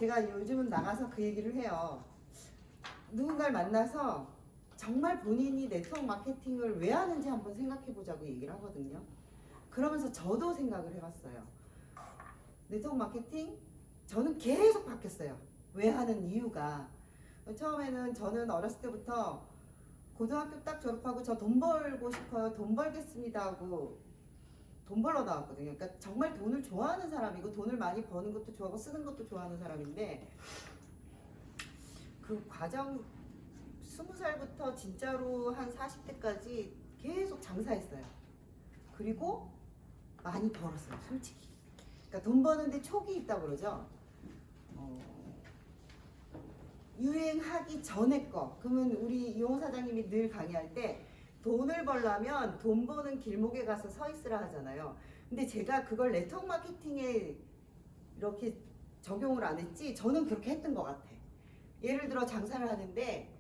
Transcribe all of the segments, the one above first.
제가 요즘은 나가서 그 얘기를 해요. 누군가를 만나서 정말 본인이 네트워크 마케팅을 왜 하는지 한번 생각해 보자고 얘기를 하거든요. 그러면서 저도 생각을 해봤어요. 네트워크 마케팅? 저는 계속 바뀌었어요. 왜 하는 이유가. 처음에는 저는 어렸을 때부터 고등학교 딱 졸업하고 저 돈 벌고 싶어요. 돈 벌겠습니다 하고 돈 벌러 나왔거든요. 그러니까 정말 돈을 좋아하는 사람이고 돈을 많이 버는 것도 좋아하고 쓰는 것도 좋아하는 사람인데 그 과정 20살부터 진짜로 한 40대까지 계속 장사했어요. 그리고 많이 벌었어요. 솔직히. 그러니까 돈 버는데 촉이 있다고 그러죠. 유행하기 전에 거. 그러면 우리 이용 사장님이 늘 강의할 때 돈을 벌려면 돈 버는 길목에 가서 서 있으라 하잖아요. 근데 제가 그걸 네트워크 마케팅에 이렇게 적용을 안 했지 저는 그렇게 했던 것 같아. 예를 들어 장사를 하는데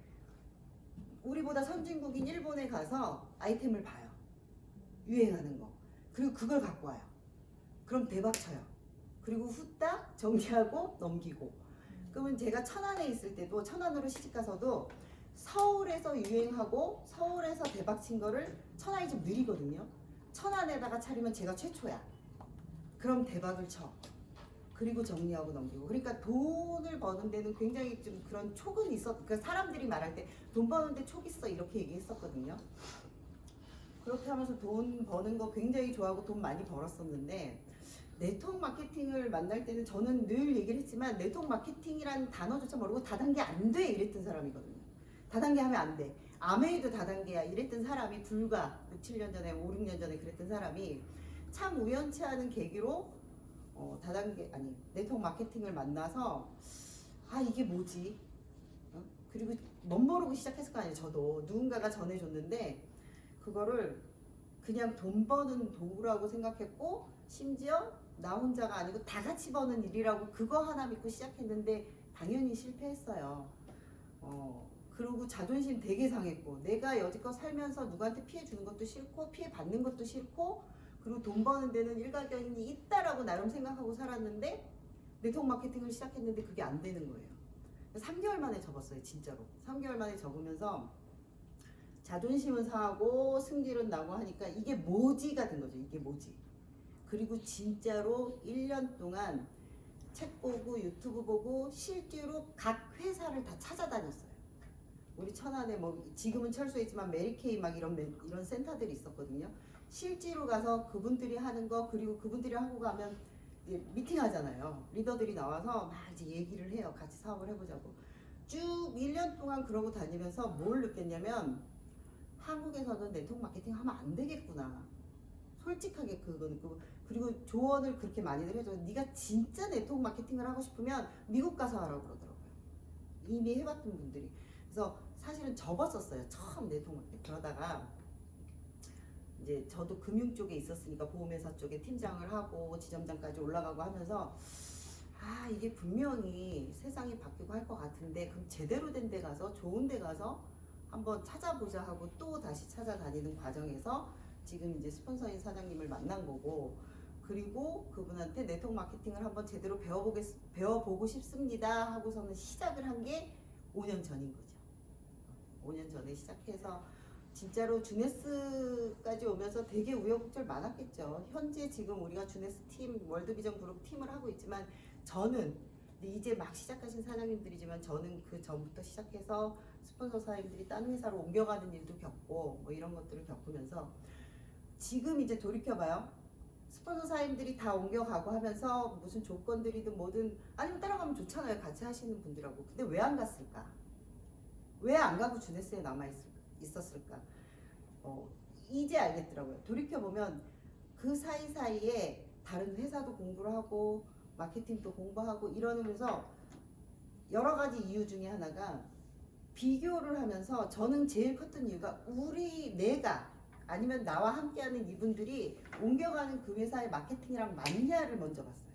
우리보다 선진국인 일본에 가서 아이템을 봐요. 유행하는 거. 그리고 그걸 갖고 와요. 그럼 대박 쳐요. 그리고 후딱 정리하고 넘기고. 그러면 제가 천안에 있을 때도 천안으로 시집가서도 서울에서 유행하고 서울에서 대박 친 거를 천안이 좀 느리거든요. 천안에다가 차리면 제가 최초야. 그럼 대박을 쳐. 그리고 정리하고 넘기고. 그러니까 돈을 버는 데는 굉장히 좀 그런 촉은 있었. 그러니까 사람들이 말할 때 돈 버는데 촉 있어 이렇게 얘기했었거든요. 그렇게 하면서 돈 버는 거 굉장히 좋아하고 돈 많이 벌었었는데 네트워크 마케팅을 만날 때는 저는 늘 얘기를 했지만 네트워크 마케팅이라는 단어조차 모르고 다단계 안 돼 이랬던 사람이거든요. 다단계 하면 안 돼. 아메이도 다단계야 이랬던 사람이 불과 6, 7년 전에 5, 6년 전에 그랬던 사람이 참 우연치 않은 계기로 다단계 아니 네트워크 마케팅을 만나서 아 이게 뭐지? 그리고 멋모르고 시작했을 거 아니에요. 저도 누군가가 전해줬는데 그거를 그냥 돈 버는 도구라고 생각했고 심지어 나 혼자가 아니고 다 같이 버는 일이라고 그거 하나 믿고 시작했는데 당연히 실패했어요. 그리고 자존심 되게 상했고 내가 여지껏 살면서 누구한테 피해 주는 것도 싫고 피해 받는 것도 싫고 그리고 돈 버는 데는 일가견이 있다라고 나름 생각하고 살았는데 네트워크 마케팅을 시작했는데 그게 안 되는 거예요. 3개월 만에 접었어요. 진짜로 3개월 만에 접으면서 자존심은 상하고 승질은 나고 하니까 이게 뭐지가 된 거죠. 이게 뭐지. 그리고 진짜로 1년 동안 책 보고 유튜브 보고 실제로 각 회사를 다 찾아다녔어요. 우리 천안에 뭐 지금은 철수했지만 메리케이 막 이런 센터들이 있었거든요. 실제로 가서 그분들이 하는 거 그리고 그분들이 하고 가면 미팅 하잖아요. 리더들이 나와서 막 이제 얘기를 해요. 같이 사업을 해보자고. 쭉 1년 동안 그러고 다니면서 뭘 느꼈냐면 한국에서는 네트워크 마케팅 하면 안 되겠구나. 솔직하게 그거는 그리고 조언을 그렇게 많이들 해줘요. 네가 진짜 네트워크 마케팅을 하고 싶으면 미국 가서 하라고 그러더라고요. 이미 해봤던 분들이. 그래서 사실은 접었었어요. 처음 네트워크 마케팅. 그러다가 이제 저도 금융 쪽에 있었으니까 보험회사 쪽에 팀장을 하고 지점장까지 올라가고 하면서 아 이게 분명히 세상이 바뀌고 할 것 같은데 그럼 제대로 된 데 가서 좋은 데 가서 한번 찾아보자 하고 또 다시 찾아다니는 과정에서 지금 이제 스폰서인 사장님을 만난 거고 그리고 그분한테 네트워크 마케팅을 한번 제대로 배워보고 싶습니다 하고서는 시작을 한 게 5년 전인 거죠. 5년 전에 시작해서 진짜로 주네스까지 오면서 되게 우여곡절 많았겠죠. 현재 지금 우리가 주네스 팀, 월드비전 그룹 팀을 하고 있지만 저는 이제 막 시작하신 사장님들이지만 저는 그 전부터 시작해서 스폰서 사장님들이 딴 회사로 옮겨가는 일도 겪고 뭐 이런 것들을 겪으면서 지금 이제 돌이켜봐요. 스폰서 사장님들이 다 옮겨가고 하면서 무슨 조건들이든 뭐든 아니면 따라가면 좋잖아요. 같이 하시는 분들하고. 근데 왜 안 갔을까? 왜 안 가고 주네스에 남아있었을까? 이제 알겠더라고요. 돌이켜보면 그 사이사이에 다른 회사도 공부를 하고 마케팅도 공부하고 이러면서 여러 가지 이유 중에 하나가 비교를 하면서 저는 제일 컸던 이유가 내가 아니면 나와 함께하는 이분들이 옮겨가는 그 회사의 마케팅이랑 맞냐를 먼저 봤어요.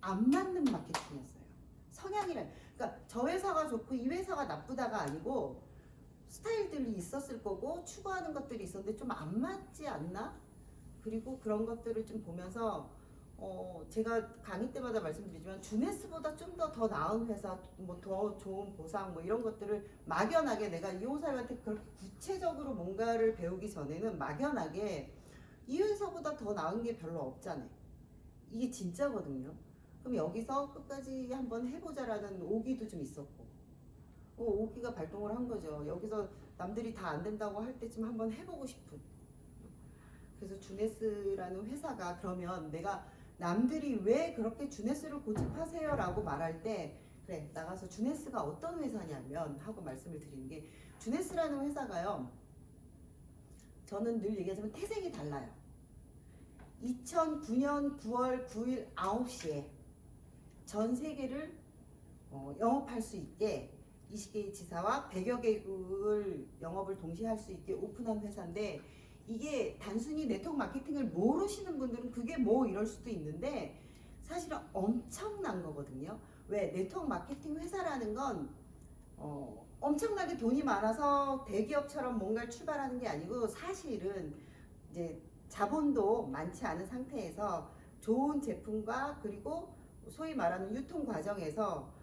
안 맞는 마케팅이었어요. 성향이란 그러니까 저 회사가 좋고 이 회사가 나쁘다가 아니고 스타일들이 있었을 거고 추구하는 것들이 있었는데 좀 안 맞지 않나? 그리고 그런 것들을 좀 보면서 제가 강의 때마다 말씀드리지만 주네스보다 좀 더 나은 회사, 뭐 더 좋은 보상, 뭐 이런 것들을 막연하게 내가 이용사한테 그렇게 구체적으로 뭔가를 배우기 전에는 막연하게 이 회사보다 더 나은 게 별로 없잖아요. 이게 진짜거든요. 그럼 여기서 끝까지 한번 해보자라는 오기도 좀 있었고, 오기가 발동을 한 거죠. 여기서 남들이 다 안 된다고 할 때쯤 한번 해보고 싶은. 그래서 주네스라는 회사가, 그러면 내가 남들이 왜 그렇게 주네스를 고집하세요 라고 말할 때, 그래 나가서 주네스가 어떤 회사냐면 하고 말씀을 드리는 게, 주네스라는 회사가요, 저는 늘 얘기하지만 태생이 달라요. 2009년 9월 9일 9시에 전 세계를 영업할 수 있게 20개의 지사와 100여 개국을 영업을 동시에 할 수 있게 오픈한 회사인데, 이게 단순히 네트워크 마케팅을 모르시는 분들은 그게 뭐 이럴 수도 있는데 사실은 엄청난 거거든요. 왜? 네트워크 마케팅 회사라는 건 엄청나게 돈이 많아서 대기업처럼 뭔가를 출발하는 게 아니고, 사실은 이제 자본도 많지 않은 상태에서 좋은 제품과 그리고 소위 말하는 유통 과정에서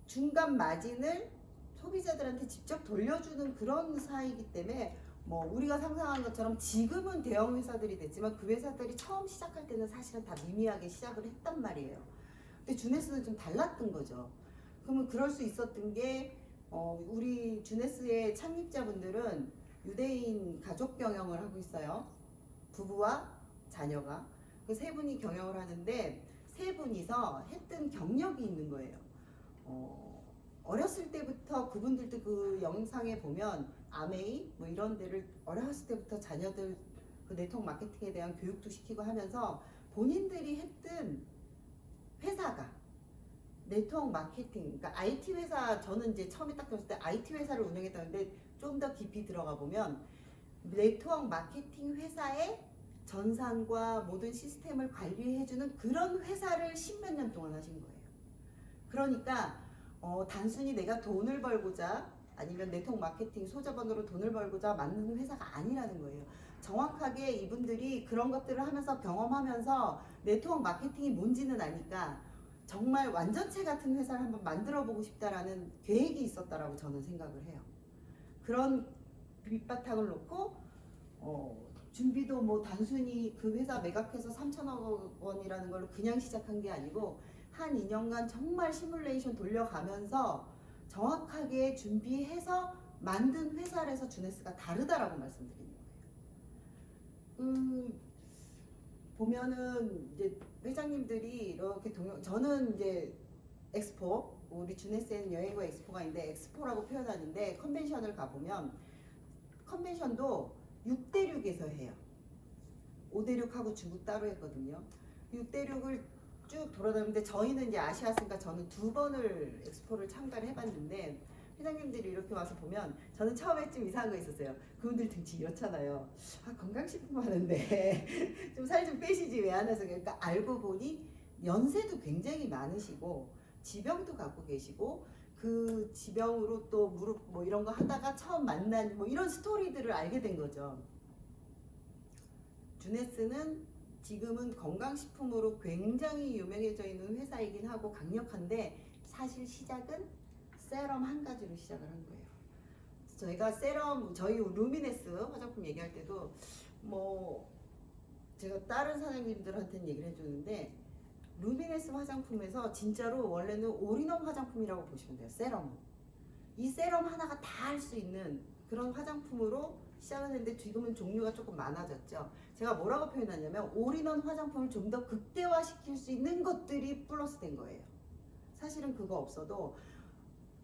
중간 마진을 소비자들한테 직접 돌려주는 그런 사이기 때문에, 뭐 우리가 상상하는 것처럼 지금은 대형 회사들이 됐지만 그 회사들이 처음 시작할 때는 사실은 다 미미하게 시작을 했단 말이에요. 근데 주네스는 좀 달랐던 거죠. 그러면 그럴 수 있었던 게, 우리 주네스의 창립자분들은 유대인 가족 경영을 하고 있어요. 부부와 자녀가 그 세 분이 경영을 하는데, 세 분이서 했던 경력이 있는 거예요. 어렸을 때부터 그분들도 그 영상에 보면 아메이 뭐 이런 데를 어렸을 때부터 자녀들 그 네트워크 마케팅에 대한 교육도 시키고 하면서 본인들이 했던 회사가 네트워크 마케팅, 그러니까 IT 회사, 저는 이제 처음에 딱 들었을 때 IT 회사를 운영했다는데 좀 더 깊이 들어가 보면 네트워크 마케팅 회사의 전산과 모든 시스템을 관리해주는 그런 회사를 십몇 년 동안 하신 거예요. 그러니까 단순히 내가 돈을 벌고자 아니면 네트워크 마케팅 소자본으로 돈을 벌고자 만드는 회사가 아니라는 거예요. 정확하게 이분들이 그런 것들을 하면서 경험하면서 네트워크 마케팅이 뭔지는 아니까 정말 완전체 같은 회사를 한번 만들어 보고 싶다라는 계획이 있었다라고 저는 생각을 해요. 그런 밑바탕을 놓고 준비도 뭐 단순히 그 회사 매각해서 3천억 원이라는 걸로 그냥 시작한 게 아니고 한 2년간 정말 시뮬레이션 돌려가면서 정확하게 준비해서 만든 회사라서 주네스가 다르다라고 말씀드리는 거예요. 보면은 이제 회장님들이 이렇게 저는 이제 엑스포, 우리 주네스에는 여행과 엑스포가 있는데 엑스포라고 표현하는데, 컨벤션을 가보면 컨벤션도 6대6에서 해요. 5대6하고 중국 따로 했거든요. 6대6을 쭉 돌아다니는데, 저희는 이제 아시아스니까 저는 2번을 엑스포를 참가를 해봤는데, 회장님들이 이렇게 와서 보면 저는 처음에 좀 이상한 거 있었어요. 그분들 등치 이렇잖아요. 건강식품 하는데 좀 살 좀 빼시지 왜 안 해서. 그러니까 알고 보니 연세도 굉장히 많으시고 지병도 갖고 계시고, 그 지병으로 또 무릎 뭐 이런 거 하다가 처음 만난 뭐 이런 스토리들을 알게 된 거죠. 주네스는 지금은 건강식품으로 굉장히 유명해져 있는 회사이긴 하고 강력한데, 사실 시작은 세럼 한 가지로 시작을 한 거예요. 저희가 세럼, 저희 루미네스 화장품 얘기할 때도 뭐 제가 다른 사장님들한테는 얘기를 해주는데, 루미네스 화장품에서 진짜로 원래는 올인원 화장품이라고 보시면 돼요. 세럼은 이 세럼 하나가 다 할 수 있는 그런 화장품으로 시작을 했는데, 지금은 종류가 조금 많아졌죠. 제가 뭐라고 표현하냐면 올인원 화장품을 좀 더 극대화시킬 수 있는 것들이 플러스 된 거예요. 사실은 그거 없어도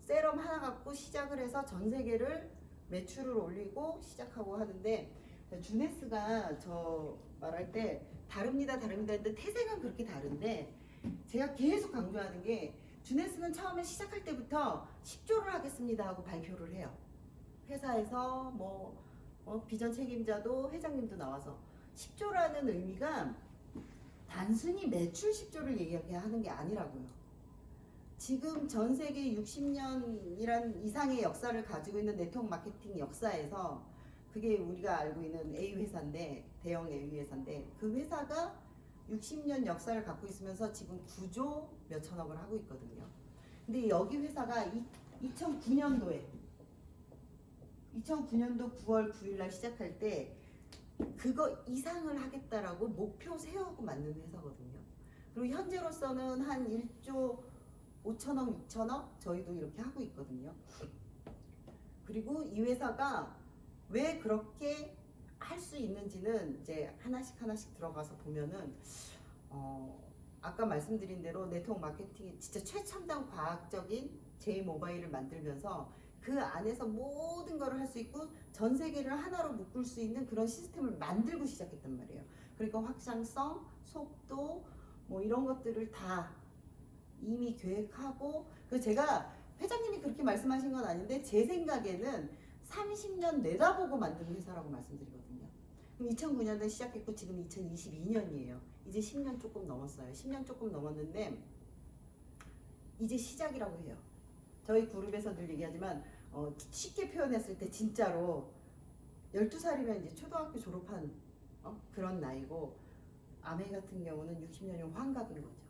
세럼 하나 갖고 시작을 해서 전 세계를 매출을 올리고 시작하고 하는데, 주네스가 저 말할 때 다릅니다 했는데 태생은 그렇게 다른데, 제가 계속 강조하는 게 주네스는 처음에 시작할 때부터 10조를 하겠습니다 하고 발표를 해요. 회사에서 비전 책임자도 회장님도 나와서 10조라는 의미가 단순히 매출 10조를 얘기하는 게 아니라고요. 지금 전 세계 60년이란 이상의 역사를 가지고 있는 네트워크 마케팅 역사에서, 그게 우리가 알고 있는 A 회사인데, 대형 A 회사인데, 그 회사가 60년 역사를 갖고 있으면서 지금 9조 몇천억을 하고 있거든요. 근데 여기 회사가 2009년도 9월 9일 날 시작할 때 그거 이상을 하겠다라고 목표 세우고 만든 회사거든요. 그리고 현재로서는 한 1조 5천억, 6천억 저희도 이렇게 하고 있거든요. 그리고 이 회사가 왜 그렇게 할 수 있는지는 이제 하나씩 들어가서 보면은 아까 말씀드린 대로 네트워크 마케팅이 진짜 최첨단 과학적인 J-모바일을 만들면서 그 안에서 모든 거를 할 수 있고 전 세계를 하나로 묶을 수 있는 그런 시스템을 만들고 시작했단 말이에요. 그러니까 확장성, 속도 뭐 이런 것들을 다 이미 계획하고, 그래서 제가 회장님이 그렇게 말씀하신 건 아닌데 제 생각에는 30년 내다보고 만든 회사라고 말씀드리거든요. 그럼 2009년도에 시작했고 지금 2022년이에요. 이제 10년 조금 넘었어요. 10년 조금 넘었는데 이제 시작이라고 해요. 저희 그룹에서 늘 얘기하지만 쉽게 표현했을 때 진짜로 12살이면 이제 초등학교 졸업한 그런 나이고, 아메 같은 경우는 60년이면 환갑인 거죠.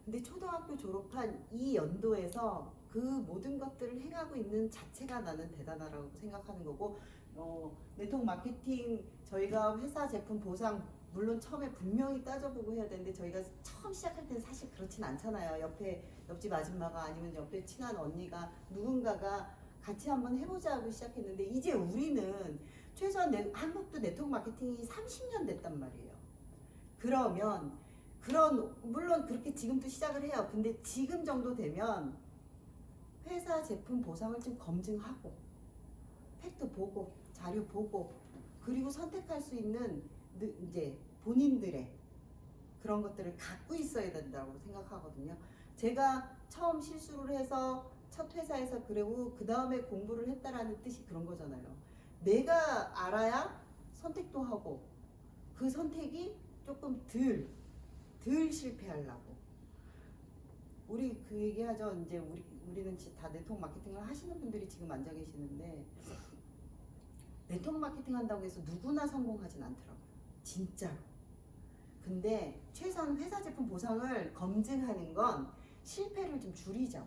근데 초등학교 졸업한 이 연도에서 그 모든 것들을 행하고 있는 자체가 나는 대단하다고 생각하는 거고, 네트워크 마케팅 저희가 회사 제품 보상 물론 처음에 분명히 따져보고 해야 되는데 저희가 처음 시작할 때는 사실 그렇진 않잖아요. 옆집 아줌마가 아니면 옆에 친한 언니가 누군가가 같이 한번 해보자 하고 시작했는데 이제 우리는 최소한 한국도 네트워크 마케팅이 30년 됐단 말이에요. 그러면 물론 그렇게 지금도 시작을 해요. 근데 지금 정도 되면 회사 제품 보상을 좀 검증하고 팩트 보고 자료 보고 그리고 선택할 수 있는 이제 본인들의 그런 것들을 갖고 있어야 된다고 생각하거든요. 제가 처음 실수를 해서 첫 회사에서 그리고 그 다음에 공부를 했다라는 뜻이 그런 거잖아요. 내가 알아야 선택도 하고 그 선택이 조금 덜 실패하려고. 우리 그 얘기하죠. 이제 우리는 다 네트워크 마케팅을 하시는 분들이 지금 앉아 계시는데 네트워크 마케팅 한다고 해서 누구나 성공하진 않더라고요. 진짜로. 근데 최소한 회사 제품 보상을 검증하는 건 실패를 좀 줄이죠.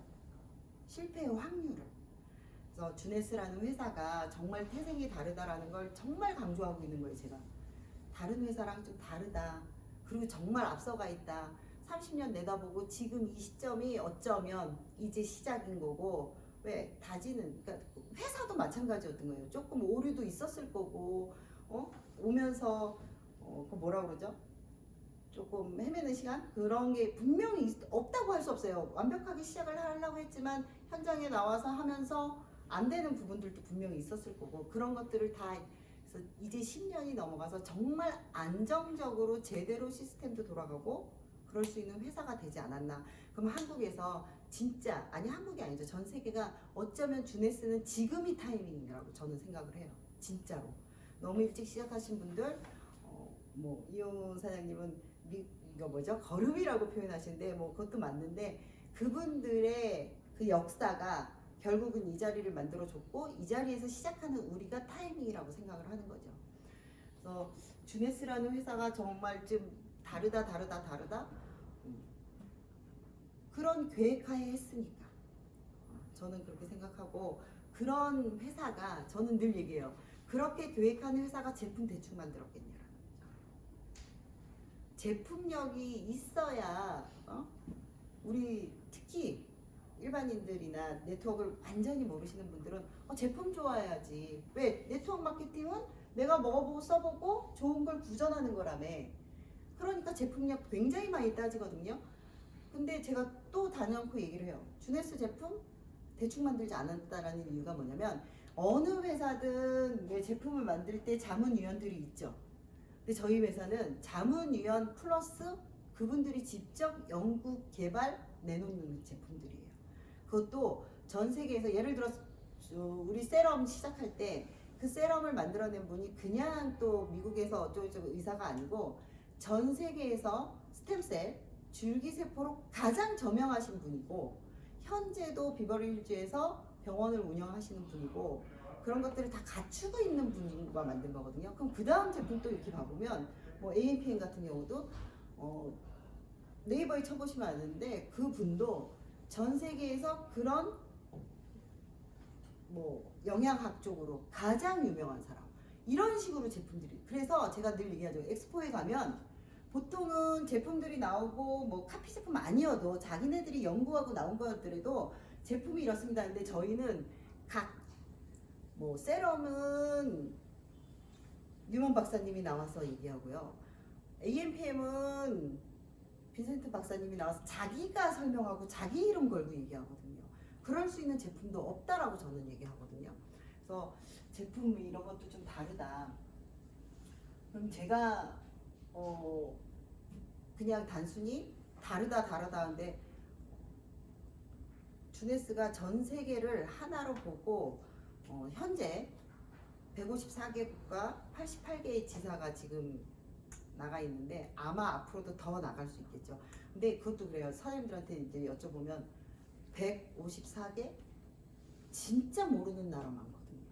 실패의 확률을. 그래서 주네스라는 회사가 정말 태생이 다르다라는 걸 정말 강조하고 있는 거예요. 제가 다른 회사랑 좀 다르다. 그리고 정말 앞서가 있다. 30년 내다보고 지금 이 시점이 어쩌면 이제 시작인 거고, 왜 다지는, 그러니까 회사도 마찬가지였던 거예요. 조금 오류도 있었을 거고, 오면서 그 뭐라 그러죠? 조금 헤매는 시간? 그런 게 분명히 없다고 할 수 없어요. 완벽하게 시작을 하려고 했지만 현장에 나와서 하면서 안 되는 부분들도 분명히 있었을 거고, 그런 것들을 다 그래서 이제 10년이 넘어가서 정말 안정적으로 제대로 시스템도 돌아가고 그럴 수 있는 회사가 되지 않았나. 그럼 한국에서 진짜, 아니 한국이 아니죠. 전 세계가 어쩌면 주네스는 지금이 타이밍이라고 저는 생각을 해요. 진짜로. 너무 일찍 시작하신 분들, 뭐 이용 사장님은 이거 뭐죠? 거름이라고 표현하시는데 뭐 그것도 맞는데 그분들의 그 역사가 결국은 이 자리를 만들어줬고 이 자리에서 시작하는 우리가 타이밍이라고 생각을 하는 거죠. 그래서 주네스라는 회사가 정말 좀 다르다 그런 계획하에 했으니까 저는 그렇게 생각하고, 그런 회사가 저는 늘 얘기해요. 그렇게 계획하는 회사가 제품 대충 만들었겠냐라는 거죠. 제품력이 있어야 우리 특히 일반인들이나 네트워크를 완전히 모르시는 분들은 제품 좋아야지. 왜? 네트워크 마케팅은 내가 먹어보고 써보고 좋은 걸 구전하는 거라며. 그러니까 제품력 굉장히 많이 따지거든요. 근데 제가 또 단연코 얘기를 해요. 주네스 제품 대충 만들지 않았다라는 이유가 뭐냐면 어느 회사든 왜 제품을 만들 때 자문위원들이 있죠. 근데 저희 회사는 자문위원 플러스 그분들이 직접 연구 개발 내놓는 제품들이에요. 그것도 전 세계에서 예를 들어서 우리 세럼 시작할 때 그 세럼을 만들어낸 분이 그냥 또 미국에서 어쩌고저쩌고 의사가 아니고 전 세계에서 스템셀 줄기세포로 가장 저명하신 분이고 현재도 비버리힐즈에서 병원을 운영하시는 분이고 그런 것들을 다 갖추고 있는 분과 만든 거거든요. 그럼 그 다음 제품 또 이렇게 봐보면 뭐 AMPM 같은 경우도 네이버에 쳐보시면 아는데 그분도 전 세계에서 그런 뭐 영양학 쪽으로 가장 유명한 사람 이런 식으로 제품들이 그래서 제가 늘 얘기하죠. 엑스포에 가면 보통은 제품들이 나오고 뭐 카피 제품 아니어도 자기네들이 연구하고 나온 것들에도 제품이 이렇습니다. 근데 저희는 각 뭐 세럼은 뉴먼 박사님이 나와서 얘기하고요. AMPM은 빈센트 박사님이 나와서 자기가 설명하고 자기 이름 걸고 얘기하거든요. 그럴 수 있는 제품도 없다라고 저는 얘기하거든요. 그래서 제품 이런 것도 좀 다르다. 그럼 제가 그냥 단순히 다르다 하는데 주네스가 전 세계를 하나로 보고 현재 154개 국가 88개의 지사가 지금 나가 있는데 아마 앞으로도 더 나갈 수 있겠죠. 근데 그것도 그래요. 사장님들한테 이제 여쭤보면 154개 진짜 모르는 나라 많거든요.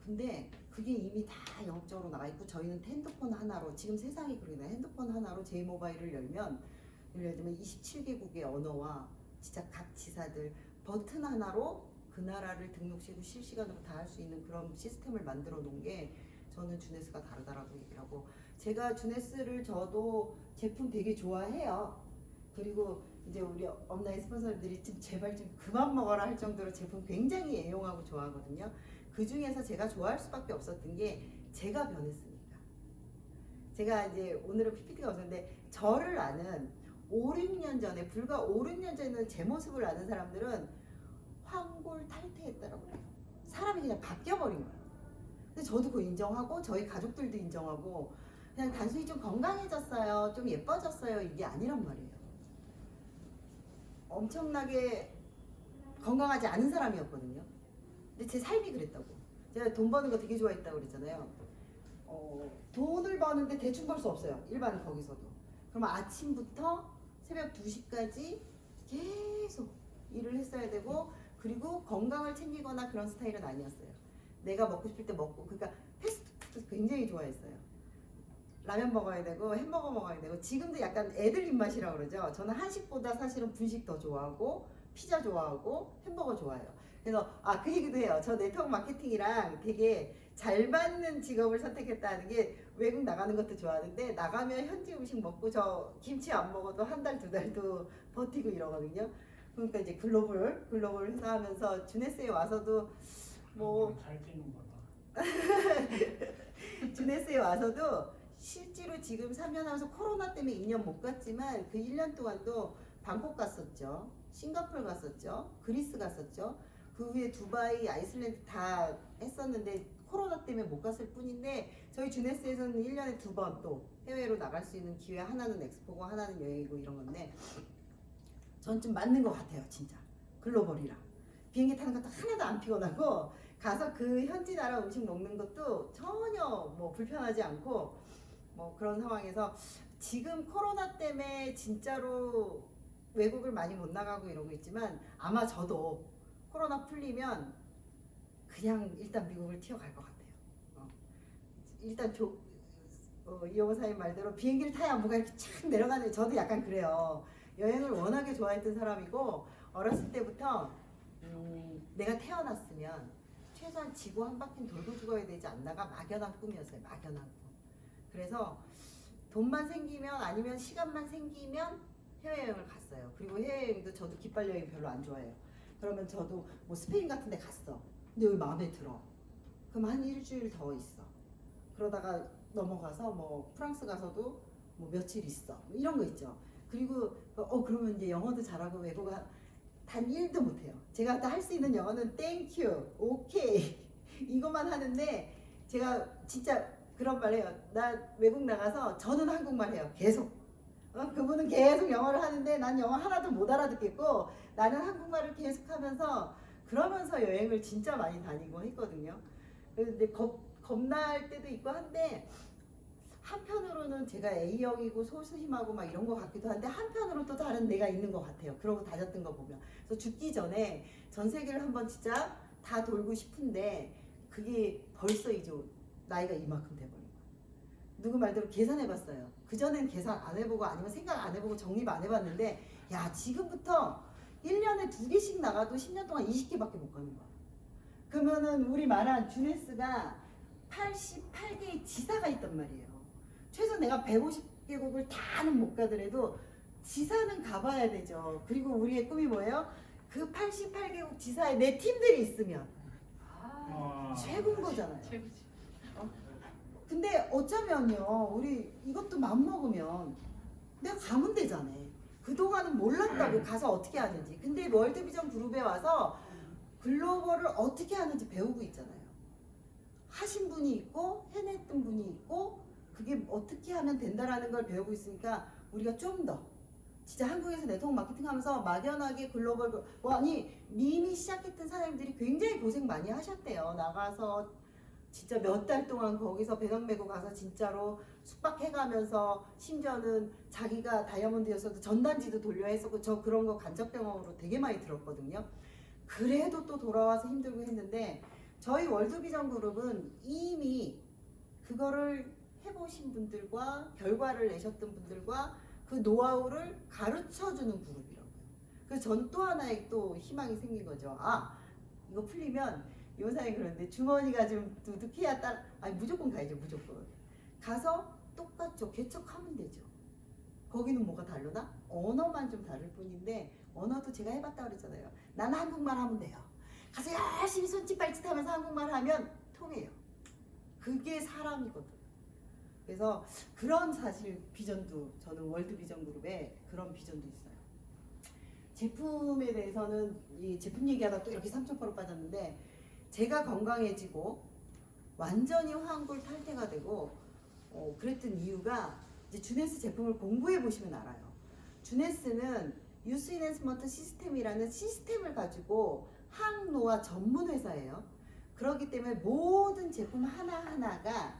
근데 그게 이미 다 영업적으로 나가 있고 저희는 핸드폰 하나로 지금 세상이 그러네. 핸드폰 하나로 제이모바일을 열면 예를 들면 27개국의 언어와 진짜 각 지사들 버튼 하나로 그 나라를 등록시키고 실시간으로 다 할 수 있는 그런 시스템을 만들어 놓은 게 저는 주네스가 다르다라고 얘기를 하고 제가 주네스를 저도 제품 되게 좋아해요. 그리고 이제 우리 업라인 스폰서들이 좀 제발 좀 그만 먹어라 할 정도로 제품 굉장히 애용하고 좋아하거든요. 그 중에서 제가 좋아할 수밖에 없었던 게 제가 변했으니까. 제가 이제 오늘은 PPT가 없었는데 저를 아는 5, 6년 전에 불과 5, 6년 전에 제 모습을 아는 사람들은 황골탈퇴했다라고 해요. 사람이 그냥 바뀌어버린 거예요. 근데 저도 그거 인정하고 저희 가족들도 인정하고 그냥 단순히 좀 건강해졌어요, 좀 예뻐졌어요 이게 아니란 말이에요. 엄청나게 건강하지 않은 사람이었거든요. 근데 제 삶이 그랬다고. 제가 돈 버는 거 되게 좋아했다고 그랬잖아요. 돈을 버는데 대충 벌 수 없어요. 일반 거기서도. 그럼 아침부터 새벽 2시까지 계속 일을 했어야 되고 그리고 건강을 챙기거나 그런 스타일은 아니었어요. 내가 먹고 싶을 때 먹고 그러니까 패스트푸드 굉장히 좋아했어요. 라면 먹어야 되고 햄버거 먹어야 되고 지금도 약간 애들 입맛이라고 그러죠. 저는 한식보다 사실은 분식 더 좋아하고 피자 좋아하고 햄버거 좋아해요. 그래서 그 얘기도 해요. 저 네트워크 마케팅이랑 되게 잘 맞는 직업을 선택했다는 게 외국 나가는 것도 좋아하는데 나가면 현지 음식 먹고 저 김치 안 먹어도 한 달, 2달도 버티고 이러거든요. 그러니까 이제 글로벌 회사하면서 주네스에 와서도 뭐 잘 뛰는 거다. 주네스에 와서도 실제로 지금 3년 하면서 코로나 때문에 2년 못 갔지만 그 1년 동안도 방콕 갔었죠. 싱가포르 갔었죠. 그리스 갔었죠. 그 후에 두바이, 아이슬란드 다 했었는데 코로나 때문에 못 갔을 뿐인데 저희 주네스에서는 1년에 2번 또 해외로 나갈 수 있는 기회 하나는 엑스포고 하나는 여행이고 이런 건데 전 좀 맞는 것 같아요. 진짜 글로벌이랑 비행기 타는 것도 하나도 안 피곤하고 가서 그 현지 나라 음식 먹는 것도 전혀 뭐 불편하지 않고 뭐 그런 상황에서 지금 코로나 때문에 진짜로 외국을 많이 못 나가고 이러고 있지만 아마 저도 코로나 풀리면 그냥 일단 미국을 튀어갈 것 같아요. 일단 이호사님 말대로 비행기를 타야 뭐가 이렇게 착 내려가는 저도 약간 그래요. 여행을 워낙에 좋아했던 사람이고 어렸을 때부터 내가 태어났으면 최소한 지구 한 바퀴 돌고 죽어야 되지 않나가 막연한 꿈이었어요. 막연한 꿈. 그래서 돈만 생기면 아니면 시간만 생기면 해외여행을 갔어요. 그리고 해외여행도 저도 깃발 여행 별로 안 좋아해요. 그러면 저도 뭐 스페인 같은 데 갔어. 근데 여기 마음에 들어. 그럼 한 일주일 더 있어. 그러다가 넘어가서 뭐 프랑스 가서도 뭐 며칠 있어. 뭐 이런 거 있죠. 그리고 그러면 이제 영어도 잘하고 외국어 단 1도 못해요. 제가 할 수 있는 영어는 땡큐, 오케이 이것만 하는데 제가 진짜 그런 말 해요. 나 외국 나가서 저는 한국말 해요. 계속. 그분은 계속 영어를 하는데 난 영어 하나도 못 알아듣겠고 나는 한국말을 계속 하면서 그러면서 여행을 진짜 많이 다니고 했거든요. 근데 겁날 때도 있고 한데 한편으로는 제가 A형이고 소심하고 막 이런 거 같기도 한데 한편으로 또 다른 내가 있는 것 같아요. 그러고 다녔던 거 보면. 그래서 죽기 전에 전 세계를 한번 진짜 다 돌고 싶은데 그게 벌써 이제 나이가 이만큼 돼버린 거예요. 누구 말대로 계산해봤어요. 그전엔 계산 안 해보고 아니면 생각 안 해보고 정립 안 해봤는데 야 지금부터 1년에 2개씩 나가도 10년 동안 20개밖에 못 가는 거야. 그러면은 우리 말한 주네스가 88개의 지사가 있단 말이에요. 최소 내가 150개국을 다는 못 가더라도 지사는 가봐야 되죠. 그리고 우리의 꿈이 뭐예요? 그 88개국 지사에 내 팀들이 있으면 최고인 거잖아요. 최고지. 근데 어쩌면요, 우리 이것도 맘먹으면 내가 가면 되잖아. 그동안은 몰랐다고 가서 어떻게 하는지. 근데 월드비전 그룹에 와서 글로벌을 어떻게 하는지 배우고 있잖아요. 하신 분이 있고 해냈던 분이 있고 그게 어떻게 하면 된다라는 걸 배우고 있으니까 우리가 좀 더 진짜 한국에서 네트워크 마케팅 하면서 막연하게 글로벌 아니 이미 시작했던 사람들이 굉장히 고생 많이 하셨대요. 나가서 진짜 몇 달 동안 거기서 배낭 메고 가서 진짜로 숙박해가면서 심지어는 자기가 다이아몬드였어도 전단지도 돌려 했었고 저 그런 거 간접 경험으로 되게 많이 들었거든요. 그래도 또 돌아와서 힘들고 했는데 저희 월드비전 그룹은 이미 그거를 해보신 분들과 결과를 내셨던 분들과 그 노하우를 가르쳐주는 그룹이라고요. 그래서 전 또 하나의 또 희망이 생긴 거죠. 아 이거 풀리면 요사님 그런데 주머니가 좀 두둑해야 아니 무조건 가야죠. 무조건 가서 똑같죠. 개척하면 되죠. 거기는 뭐가 다르나? 언어만 좀 다를 뿐인데 언어도 제가 해봤다 그랬잖아요. 나는 한국말 하면 돼요. 가서 열심히 손짓 발짓 하면서 한국말 하면 통해요. 그게 사람이거든. 그래서 그런 사실 비전도 저는 월드비전 그룹에 그런 비전도 있어요. 제품에 대해서는 이 제품 얘기하다 또 이렇게 3000%로 빠졌는데 제가 건강해지고 완전히 환골 탈태가 되고 그랬던 이유가 이제 주네스 제품을 공부해 보시면 알아요. 주네스는 유스 인핸스먼트 시스템이라는 시스템을 가지고 항노화 전문 회사예요. 그렇기 때문에 모든 제품 하나하나가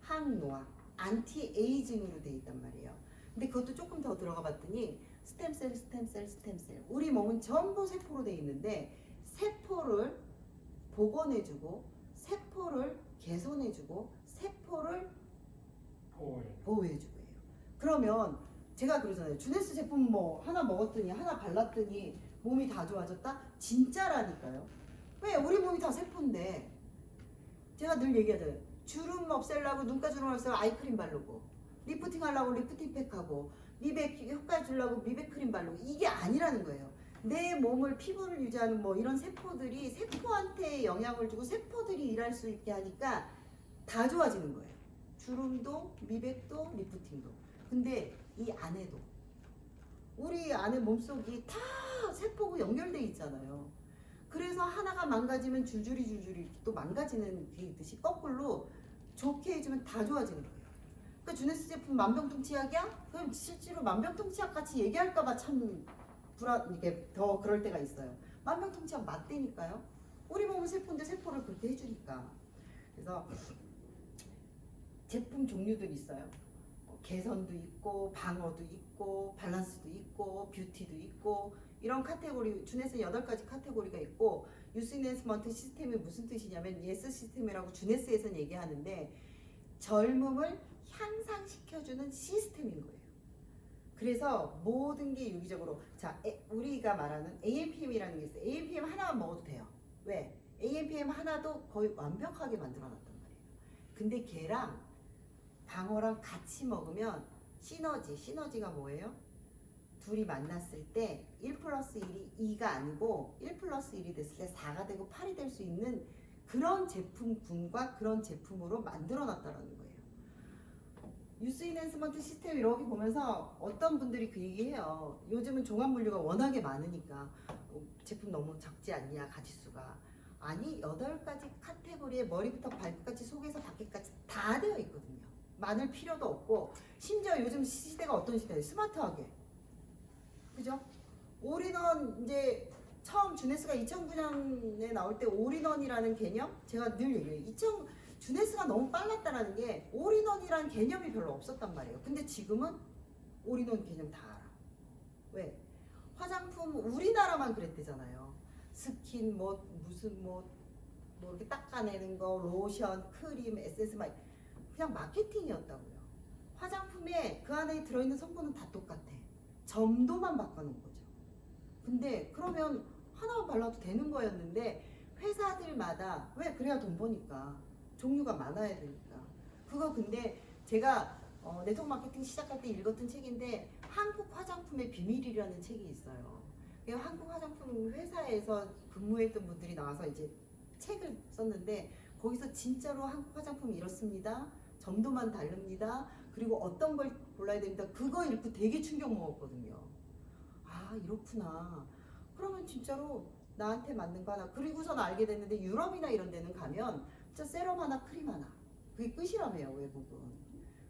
항노화, 안티 에이징으로 돼 있단 말이에요. 근데 그것도 조금 더 들어가 봤더니 스템셀. 우리 몸은 전부 세포로 돼 있는데 세포를 복원해주고 세포를 개선해주고 세포를 보호해주고 해요. 그러면 제가 그러잖아요. 주네스 제품 뭐 하나 먹었더니 하나 발랐더니 몸이 다 좋아졌다? 진짜라니까요. 왜? 우리 몸이 다 세포인데. 제가 늘 얘기하잖아요. 주름 없애려고 눈가 주름 없애려고 아이크림 바르고 리프팅 하려고 리프팅 팩하고 미백 효과 주려고 미백 크림 바르고 이게 아니라는 거예요. 내 몸을 피부를 유지하는 뭐 이런 세포들이 세포한테 영향을 주고 세포들이 일할 수 있게 하니까 다 좋아지는 거예요. 주름도 미백도 리프팅도. 근데 이 안에도 우리 안에 몸속이 다 세포고 연결돼 있잖아요. 그래서 하나가 망가지면 줄줄이 이렇게 또 망가지는 게 있듯이 거꾸로 좋게 해주면 다 좋아지는 거예요. 그러니까 주네스 제품 만병통치약이야? 그럼 실제로 만병통치약 같이 얘기할까봐 참 이게 더 그럴 때가 있어요. 만병통치약 맞대니까요. 우리 몸은 세포인데 세포를 그렇게 해주니까. 그래서 제품 종류들이 있어요. 개선도 있고 방어도 있고 밸런스도 있고 뷰티도 있고 이런 카테고리 주네스 8가지 카테고리가 있고 유스 인핸스먼트 시스템이 무슨 뜻이냐면 예스 시스템이라고 주네스에서는 얘기하는데 젊음을 향상시켜주는 시스템인 거예요. 그래서 모든 게 유기적으로 우리가 말하는 AMPM이라는 게 있어요. AMPM 하나만 먹어도 돼요. 왜? AMPM 하나도 거의 완벽하게 만들어놨단 말이에요. 근데 걔랑 방어랑 같이 먹으면 시너지가 뭐예요? 둘이 만났을 때 1 플러스 1이 2가 아니고 1 플러스 1이 됐을 때 4가 되고 8이 될 수 있는 그런 제품군과 그런 제품으로 만들어놨다는 거예요. 유스 인핸스먼트 시스템 이렇게 보면서 어떤 분들이 그 얘기해요. 요즘은 종합물류가 워낙에 많으니까 제품 너무 적지 않냐 가지수가. 아니 8가지 카테고리에 머리부터 발끝까지 속에서 밖에까지 다 되어 있거든요. 많을 필요도 없고 심지어 요즘 시대가 어떤 시대예요? 스마트하게. 그죠? 올인원 이제 처음 주네스가 2009년에 나올 때 올인원이라는 개념 제가 늘 얘기해요. 주네스가 너무 빨랐다라는 게 올인원이라는 개념이 별로 없었단 말이에요. 근데 지금은 올인원 개념 다 알아. 왜? 화장품 우리나라만 그랬대잖아요. 스킨 무슨 이렇게 닦아내는 거 로션 크림 에센스 막 그냥 마케팅이었다고요. 화장품에 그 안에 들어있는 성분은 다 똑같아. 점도만 바꿔놓은 거죠. 근데 그러면 하나만 발라도 되는 거였는데 회사들마다 왜 그래야 돈 버니까 종류가 많아야 되니까 그거 근데 제가 네트워크 마케팅 시작할 때 읽었던 책인데 한국 화장품의 비밀이라는 책이 있어요. 한국 화장품 회사에서 근무했던 분들이 나와서 이제 책을 썼는데 거기서 진짜로 한국 화장품이 이렇습니다. 점도만 다릅니다. 그리고 어떤 걸 골라야 됩니다. 그거 읽고 되게 충격 먹었거든요. 아 이렇구나. 그러면 진짜로 나한테 맞는 거 하나. 그리고선 알게 됐는데 유럽이나 이런 데는 가면 진짜 세럼 하나 크림 하나 그게 끝이라며요 외국은.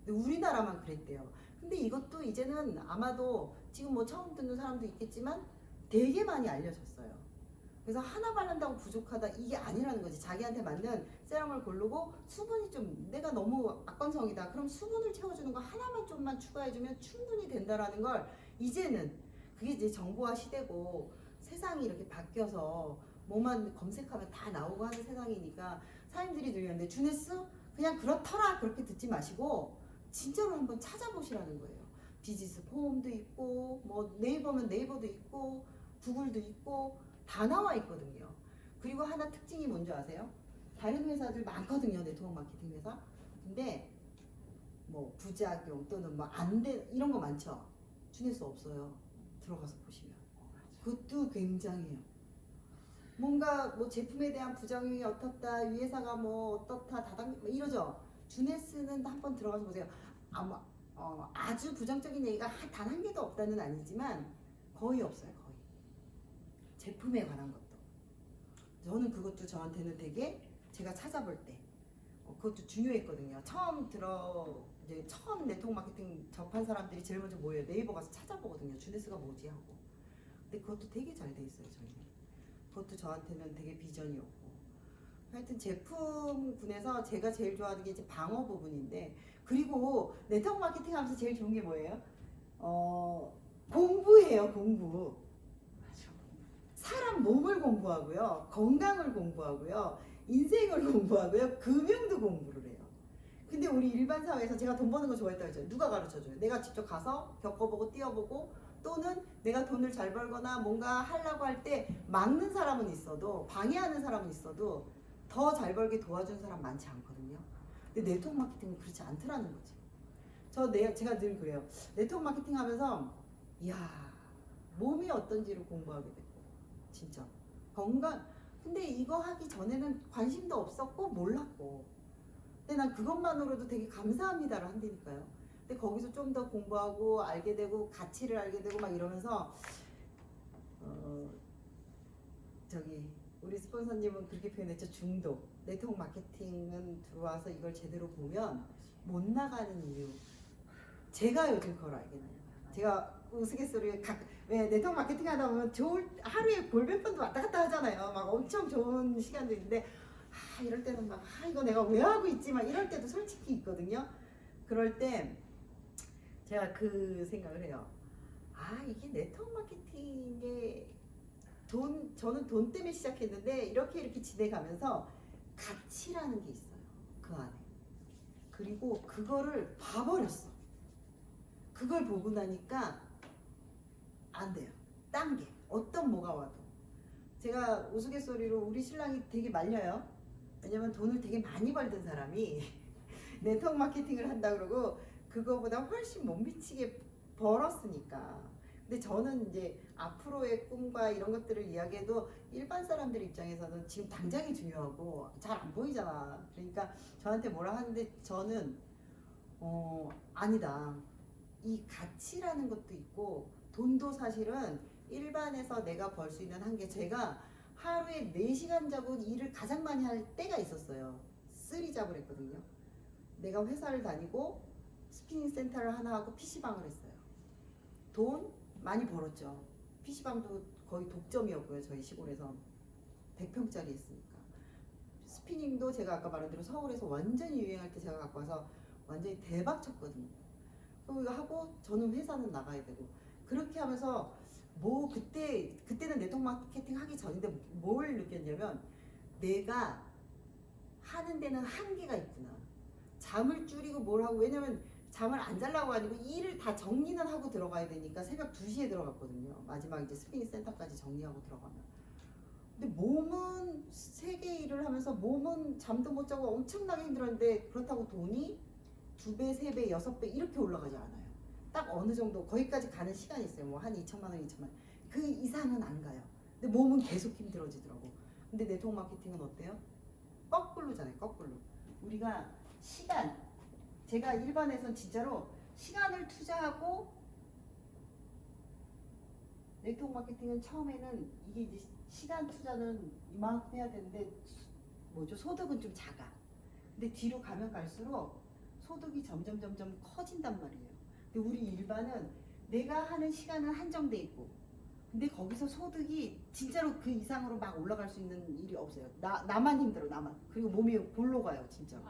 근데 우리나라만 그랬대요. 근데 이것도 이제는 아마도 지금 뭐 처음 듣는 사람도 있겠지만 되게 많이 알려졌어요. 그래서 하나 바른다고 부족하다 이게 아니라는 거지. 자기한테 맞는 세럼을 고르고 수분이 좀 내가 너무 악건성이다 그럼 수분을 채워주는 거 하나만 좀만 추가해주면 충분히 된다라는 걸 이제는 그게 이제 정보화 시대고 세상이 이렇게 바뀌어서 뭐만 검색하면 다 나오고 하는 세상이니까 사람들이 들렸는데 주네스 그냥 그렇더라 그렇게 듣지 마시고 진짜로 한번 찾아보시라는 거예요. 비지스 폼도 있고 뭐 네이버면 네이버도 있고 구글도 있고 다 나와 있거든요. 그리고 하나 특징이 뭔지 아세요? 다른 회사들 많거든요. 네트워크 마케팅 회사. 근데 뭐 부작용 또는 뭐 안 돼 이런 거 많죠. 주네스 없어요. 들어가서 보시면 그것도 굉장해요. 뭔가 뭐 제품에 대한 부작용이 어떻다 이 회사가 뭐 어떻다 다당 뭐 이러죠. 주네스는 한번 들어가서 보세요. 아마 아주 부정적인 얘기가 단 한 개도 없다는 아니지만 거의 없어요. 거의 제품에 관한 것도 저는 그것도 저한테는 되게 제가 찾아볼 때 그것도 중요했거든요. 이제 처음 네트워크 마케팅 접한 사람들이 제일 먼저 뭐예요? 네이버 가서 찾아보거든요. 주네스가 뭐지 하고. 근데 그것도 되게 잘 돼 있어요. 저희는 그것도 저한테는 되게 비전이었고 하여튼 제품군에서 제가 제일 좋아하는 게 이제 방어 부분인데 그리고 네트워크 마케팅 하면서 제일 좋은 게 뭐예요? 공부예요. 공부. 사람 몸을 공부하고요. 건강을 공부하고요. 인생을 공부하고요. 금융도 공부를 해요. 근데 우리 일반 사회에서 제가 돈 버는 거 좋아했다고 했죠. 누가 가르쳐줘요? 내가 직접 가서 겪어보고 뛰어보고 또는 내가 돈을 잘 벌거나 뭔가 하려고 할 때 막는 사람은 있어도 방해하는 사람은 있어도 더 잘 벌게 도와주는 사람 많지 않거든요. 근데 네트워크 마케팅은 그렇지 않더라는 거지. 제가 늘 그래요. 네트워크 마케팅 하면서 이야 몸이 어떤지를 공부하게 됐고 진짜 건강 근데 이거 하기 전에는 관심도 없었고 몰랐고 근데 난 그것만으로도 되게 감사합니다를 한다니까요. 근데 거기서 좀 더 공부하고 알게 되고 가치를 알게 되고 막 이러면서 우리 스폰서님은 그렇게 표현했죠. 중독. 네트워크 마케팅은 들어와서 이걸 제대로 보면 못 나가는 이유. 제가 요즘 그걸 알겠네요. 제가 우스갯소리에 왜 네트워크 마케팅 하다 보면 하루에 볼몇 번도 왔다 갔다 하잖아요. 막 엄청 좋은 시간도 있는데 이럴 때는 막 이거 내가 왜 하고 있지 막 이럴 때도 솔직히 있거든요. 그럴 때 제가 그 생각을 해요. 이게 네트워크 마케팅의 저는 돈 때문에 시작했는데 이렇게 지내가면서 가치라는 게 있어요. 그 안에. 그리고 그거를 봐버렸어. 그걸 보고 나니까 안 돼요. 딴 게 어떤 뭐가 와도 제가 우스갯소리로 우리 신랑이 되게 말려요. 왜냐면 돈을 되게 많이 벌던 사람이 네트워크 마케팅을 한다 그러고 그거보다 훨씬 못 미치게 벌었으니까. 근데 저는 이제 앞으로의 꿈과 이런 것들을 이야기해도 일반 사람들 입장에서는 지금 당장이 중요하고 잘 안 보이잖아. 그러니까 저한테 뭐라 하는데 저는 아니다. 이 가치라는 것도 있고 돈도 사실은 일반에서 내가 벌 수 있는 한계. 제가 하루에 4시간 자고 일을 가장 많이 할 때가 있었어요. 3잡을 했거든요. 내가 회사를 다니고 스피닝 센터를 하나 하고 PC방을 했어요. 돈 많이 벌었죠. PC방도 거의 독점이었고요. 저희 시골에서 100평짜리 했으니까. 스피닝도 제가 아까 말한 대로 서울에서 완전히 유행할 때 제가 갖고 와서 완전히 대박 쳤거든요. 그럼 이거 하고 저는 회사는 나가야 되고 그렇게 하면서 그때는 네트워크 마케팅 하기 전인데 뭘 느꼈냐면 내가 하는 데는 한계가 있구나. 잠을 줄이고 뭘 하고, 왜냐면 잠을 안 자려고 아니고 일을 다 정리는 하고 들어가야 되니까 새벽 2시에 들어갔거든요. 마지막 이제 스프링 센터까지 정리하고 들어가면. 근데 몸은 3개 일을 하면서 몸은 잠도 못 자고 엄청나게 힘들었는데, 그렇다고 돈이 2배, 3배, 6배 이렇게 올라가지 않아요. 딱 어느 정도 거기까지 가는 시간이 있어요. 뭐 한 2천만 원, 2천만 원. 그 이상은 안 가요. 근데 몸은 계속 힘들어지더라고. 근데 네트워크 마케팅은 어때요? 거꾸로잖아요. 거꾸로. 우리가 시간, 제가 일반에선 진짜로 시간을 투자하고, 네트워크 마케팅은 처음에는 이게 이제 시간 투자는 이만큼 해야 되는데 뭐죠? 소득은 좀 작아. 근데 뒤로 가면 갈수록 소득이 점점 커진단 말이에요. 근데 우리 일반은 내가 하는 시간은 한정돼 있고, 근데 거기서 소득이 진짜로 그 이상으로 막 올라갈 수 있는 일이 없어요. 나만 힘들어, 나만. 그리고 몸이 골로 가요, 진짜.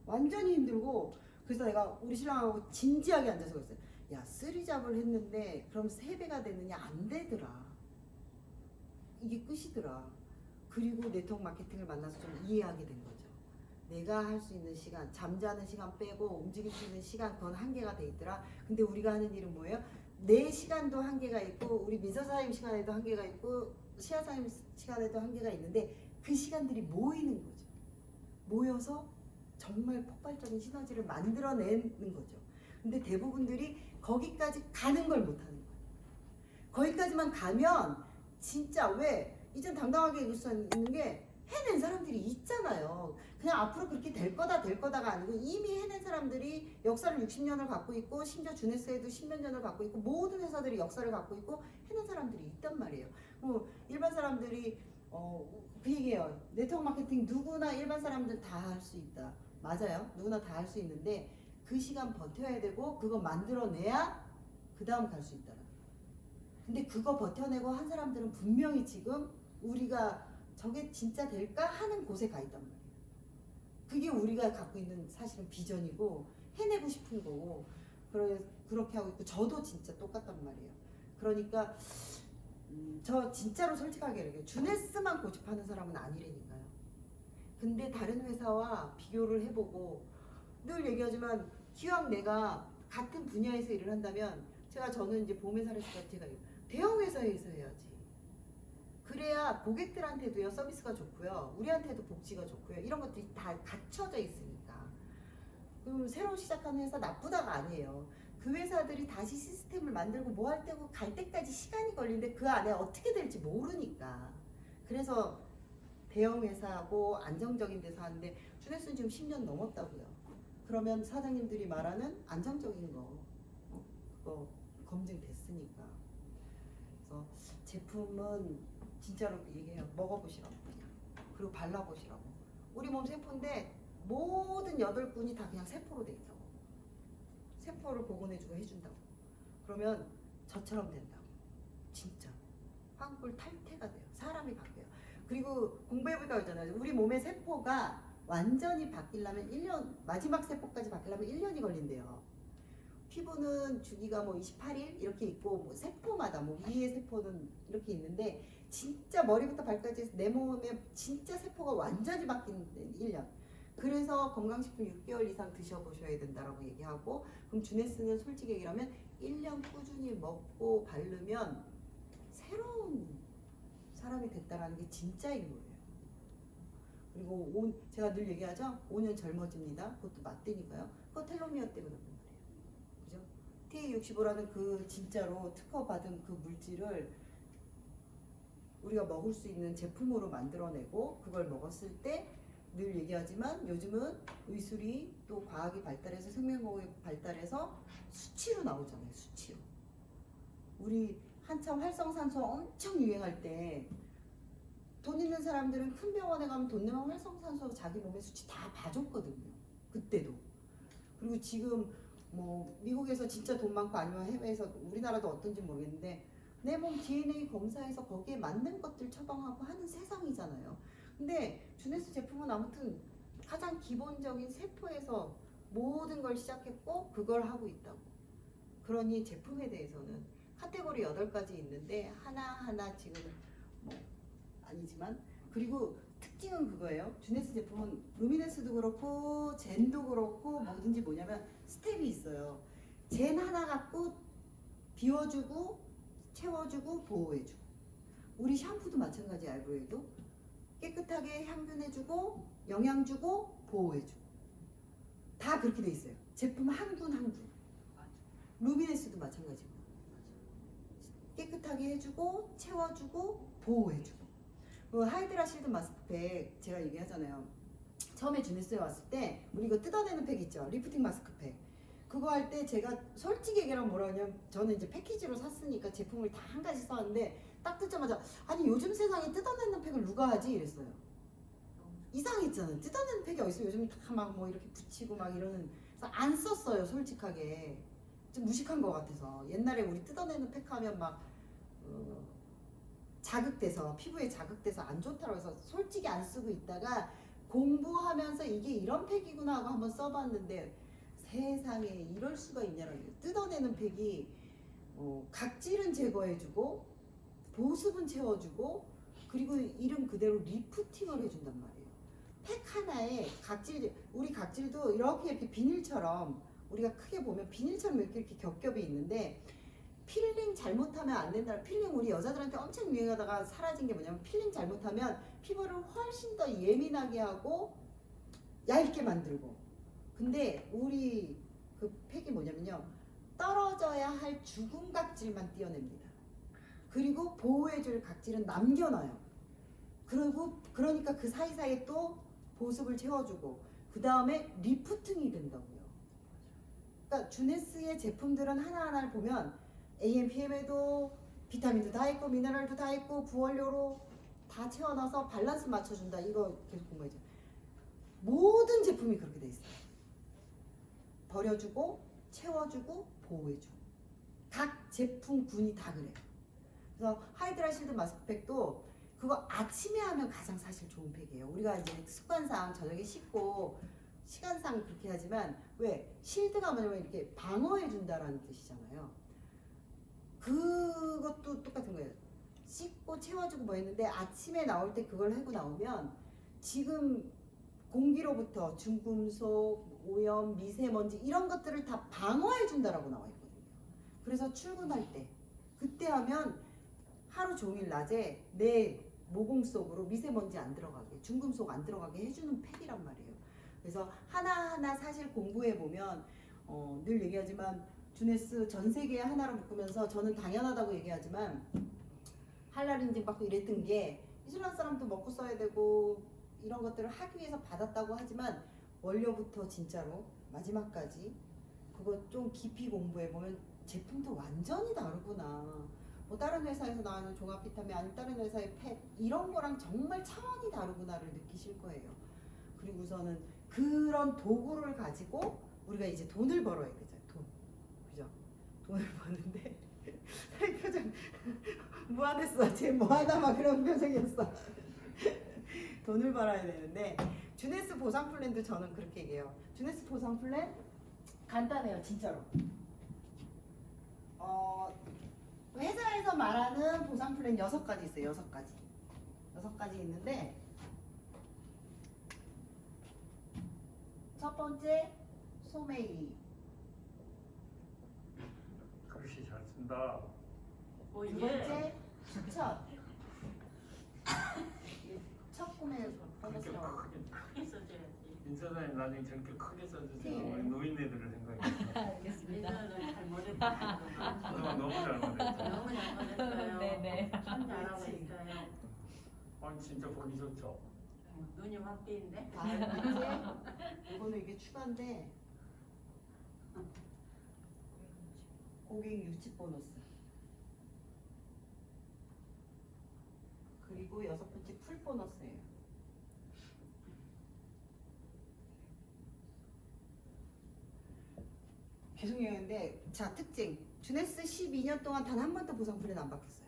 완전히 힘들고. 그래서 내가 우리 신랑하고 진지하게 앉아서 그랬어요. 야, 쓰리잡을 했는데 그럼 3배가 되느냐? 안 되더라. 이게 끝이더라. 그리고 네트워크 마케팅을 만나서 좀 이해하게 된 거죠. 내가 할 수 있는 시간, 잠자는 시간 빼고 움직일 수 있는 시간, 그건 한계가 돼 있더라. 근데 우리가 하는 일은 뭐예요? 내 시간도 한계가 있고, 우리 민서사님 시간에도 한계가 있고, 시아사님 시간에도 한계가 있는데, 그 시간들이 모이는 거죠. 모여서 정말 폭발적인 시너지를 만들어내는 거죠. 근데 대부분들이 거기까지 가는 걸 못하는 거예요. 거기까지만 가면 진짜, 왜 이젠 당당하게 얘기할 수 있는 게, 해낸 사람들이 있잖아요. 그냥 앞으로 그렇게 될 거다가 아니고, 이미 해낸 사람들이 역사를 60년을 갖고 있고, 심지어 주네스에도 10몇 년을 갖고 있고, 모든 회사들이 역사를 갖고 있고 해낸 사람들이 있단 말이에요. 일반 사람들이 그 얘기예요. 네트워크 마케팅 누구나, 일반 사람들 다 할 수 있다. 맞아요. 누구나 다 할 수 있는데 그 시간 버텨야 되고, 그거 만들어내야 그 다음 갈 수 있더라. 근데 그거 버텨내고 한 사람들은 분명히 지금 우리가 저게 진짜 될까 하는 곳에 가 있단 말이에요. 그게 우리가 갖고 있는 사실은 비전이고, 해내고 싶은 거고, 그렇게 하고 있고, 저도 진짜 똑같단 말이에요. 그러니까 저 진짜로 솔직하게 얘기해요. 주네스만 고집하는 사람은 아니라니까요. 근데 다른 회사와 비교를 해보고, 늘 얘기하지만 기왕 내가 같은 분야에서 일을 한다면, 저는 이제 보험회사를 제가 대형 회사에서 해야지. 그래야 고객들한테도요 서비스가 좋고요, 우리한테도 복지가 좋고요, 이런 것들이 다 갖춰져 있으니까. 그럼 새로 시작하는 회사 나쁘다가 아니에요. 그 회사들이 다시 시스템을 만들고 뭐 할 때고 갈 때까지 시간이 걸리는데, 그 안에 어떻게 될지 모르니까. 그래서 대형 회사하고 안정적인 데서 하는데, 주네스는 지금 10년 넘었다고요. 그러면 사장님들이 말하는 안정적인 거, 그거 검증됐으니까. 그래서 제품은 진짜로 얘기해요. 먹어보시라고, 그냥. 그리고 발라보시라고. 우리 몸 세포인데 모든 8군이 다 그냥 세포로 돼 있다고. 세포를 복원해주고 해준다고. 그러면 저처럼 된다고. 진짜 황골 탈퇴가 돼요. 사람이 바뀌어요. 그리고 공부해보니까 그러잖아요. 우리 몸의 세포가 완전히 바뀌려면 1년, 마지막 세포까지 바뀌려면 1년이 걸린대요. 피부는 주기가 뭐 28일 이렇게 있고, 뭐 세포마다 뭐 위의 세포는 이렇게 있는데, 진짜 머리부터 발까지 해서 내 몸에 진짜 세포가 완전히 바뀌는 데 1년. 그래서 건강식품 6개월 이상 드셔보셔야 된다라고 얘기하고, 그럼 주네스는 솔직히 얘기하면 1년 꾸준히 먹고 바르면 새로운 사람이 됐다라는 게 진짜인 거예요. 그리고 제가 늘 얘기하죠. 5년 젊어집니다. 그것도 맞대니까요. 그거 텔로미어 때문에 그런 거예요. 그죠? TA65라는 그 진짜로 특허받은 그 물질을 우리가 먹을 수 있는 제품으로 만들어내고, 그걸 먹었을 때 늘 얘기하지만 요즘은 의술이 또 과학이 발달해서, 생명공학이 발달해서 수치로 나오잖아요. 수치로. 우리 한참 활성산소 엄청 유행할 때 돈 있는 사람들은 큰 병원에 가면 돈 내면 활성산소 자기 몸의 수치 다 봐줬거든요. 그때도. 그리고 지금 뭐 미국에서 진짜 돈 많고, 아니면 해외에서, 우리나라도 어떤지 모르겠는데 내 몸 DNA 검사해서 거기에 맞는 것들 처방하고 하는 세상이잖아요. 근데 주네스 제품은 아무튼 가장 기본적인 세포에서 모든 걸 시작했고 그걸 하고 있다고. 그러니 제품에 대해서는 카테고리 8가지 있는데 하나하나 지금 뭐 아니지만, 그리고 특징은 그거예요. 주네스 제품은 루미네스도 그렇고 젠도 그렇고 뭐든지 뭐냐면 스텝이 있어요. 젠 하나 갖고 비워주고 채워주고 보호해주고, 우리 샴푸도 마찬가지. 아이브로이도 깨끗하게 향균 해주고 영양 주고 보호해주고 다 그렇게 돼 있어요. 제품 한 군 한 군. 루미네스도 마찬가지고 깨끗하게 해주고 채워주고 보호해주고. 그 하이드라 실드 마스크팩 제가 얘기하잖아요. 처음에 주네스에 왔을 때 우리 이거 뜯어내는 팩 있죠, 리프팅 마스크팩. 그거 할 때 제가 솔직히 얘기하면 뭐라 하냐면, 저는 이제 패키지로 샀으니까 제품을 다 한 가지 썼는데 딱 뜯자마자 아니 요즘 세상에 뜯어내는 팩을 누가 하지 이랬어요. 이상했잖아요. 뜯어내는 팩이 어딨어. 요즘 다 막 뭐 이렇게 붙이고 막 이러는. 그래서 안 썼어요 솔직하게. 좀 무식한 것 같아서. 옛날에 우리 뜯어내는 팩 하면 막 자극돼서, 피부에 자극돼서 안 좋다고 해서 솔직히 안 쓰고 있다가 공부하면서 이게 이런 팩이구나 하고 한번 써봤는데 세상에 이럴 수가 있냐라고. 뜯어내는 팩이 각질은 제거해주고 보습은 채워주고 그리고 이름 그대로 리프팅을 해준단 말이에요. 팩 하나에 각질, 우리 각질도 이렇게 비닐처럼, 우리가 크게 보면 비닐처럼 이렇게 겹겹이 있는데 필링 잘못하면 안 된다. 필링 우리 여자들한테 엄청 유행하다가 사라진 게 뭐냐면, 필링 잘못하면 피부를 훨씬 더 예민하게 하고 얇게 만들고. 근데 우리 그 팩이 뭐냐면요, 떨어져야 할 죽은 각질만 떼어냅니다. 그리고 보호해줄 각질은 남겨놔요. 그러니까 그 사이사이에 또 보습을 채워주고 그 다음에 리프팅이 된다고요. 그러니까 주네스의 제품들은 하나하나를 보면 AMPM에도 비타민도 다 있고 미네랄도 다 있고 부원료로 다 채워놔서 밸런스 맞춰준다. 이거 계속 본 거죠. 모든 제품이 그렇게 돼 있어요. 버려주고 채워주고 보호해주고. 각 제품군이 다 그래요. 그래서 하이드라 실드 마스크팩도 그거 아침에 하면 가장 사실 좋은 팩이에요. 우리가 이제 습관상 저녁에 씻고 시간상 그렇게 하지만, 왜? 실드가 뭐냐면 이렇게 방어해 준다라는 뜻이잖아요. 그것도 똑같은 거예요. 씻고 채워주고 뭐 했는데 아침에 나올 때 그걸 하고 나오면 지금 공기로부터 중금속, 오염, 미세먼지 이런 것들을 다 방어해 준다라고 나와 있거든요. 그래서 출근할 때 그때 하면 하루 종일 낮에 내 모공 속으로 미세먼지 안 들어가게, 중금속 안 들어가게 해주는 팩이란 말이에요. 그래서 하나하나 사실 공부해 보면 늘 얘기하지만 주네스 전 세계에 하나로 묶으면서 저는 당연하다고 얘기하지만 할랄 인증 받고 이랬던 게 이슬람 사람도 먹고 써야 되고 이런 것들을 하기 위해서 받았다고 하지만 원료부터 진짜로 마지막까지 그거 좀 깊이 공부해 보면 제품도 완전히 다르구나. 뭐 다른 회사에서 나오는 종합 비타민 아니면 다른 회사의 팩 이런 거랑 정말 차원이 다르구나를 느끼실 거예요. 그리고서는 그런 도구를 가지고 우리가 이제 돈을 벌어야 되죠. 돈. 그죠? 돈을 버는데 사이 표정 무한했어. 쟤 뭐하나 막 그런 표정이었어. 돈을 벌어야 되는데 주네스 보상 플랜도 저는 그렇게 얘기해요. 주네스 보상 플랜 간단해요. 진짜로. 회사에서 말하는 보상 플랜 6가지 있어요. 6가지. 6가지 있는데 첫 번째 소메이. 글씨 잘 쓴다. 두 번째 추천. 첫 구매 보너스라고. 크게 써줘야지. 인사장님 나중에 저렇게 크게 써주세요. 네. 우리 노인네들을 생각해. 알겠습니다. 예전에 잘못했어요. 그동안 너무 잘못했죠. 너무 잘못했어요. 네네. 참 잘하고 그렇지. 있어요. 아니 진짜 보기 좋죠. 눈이 확 띄는데? 이거는 이게 추가인데 고객 유치 보너스. 그리고 6번째 풀 보너스예요. 계속 얘기하는데 자, 특징. 주네스 12년 동안 단 한 번도 보상 플랜 안 바뀌었어요.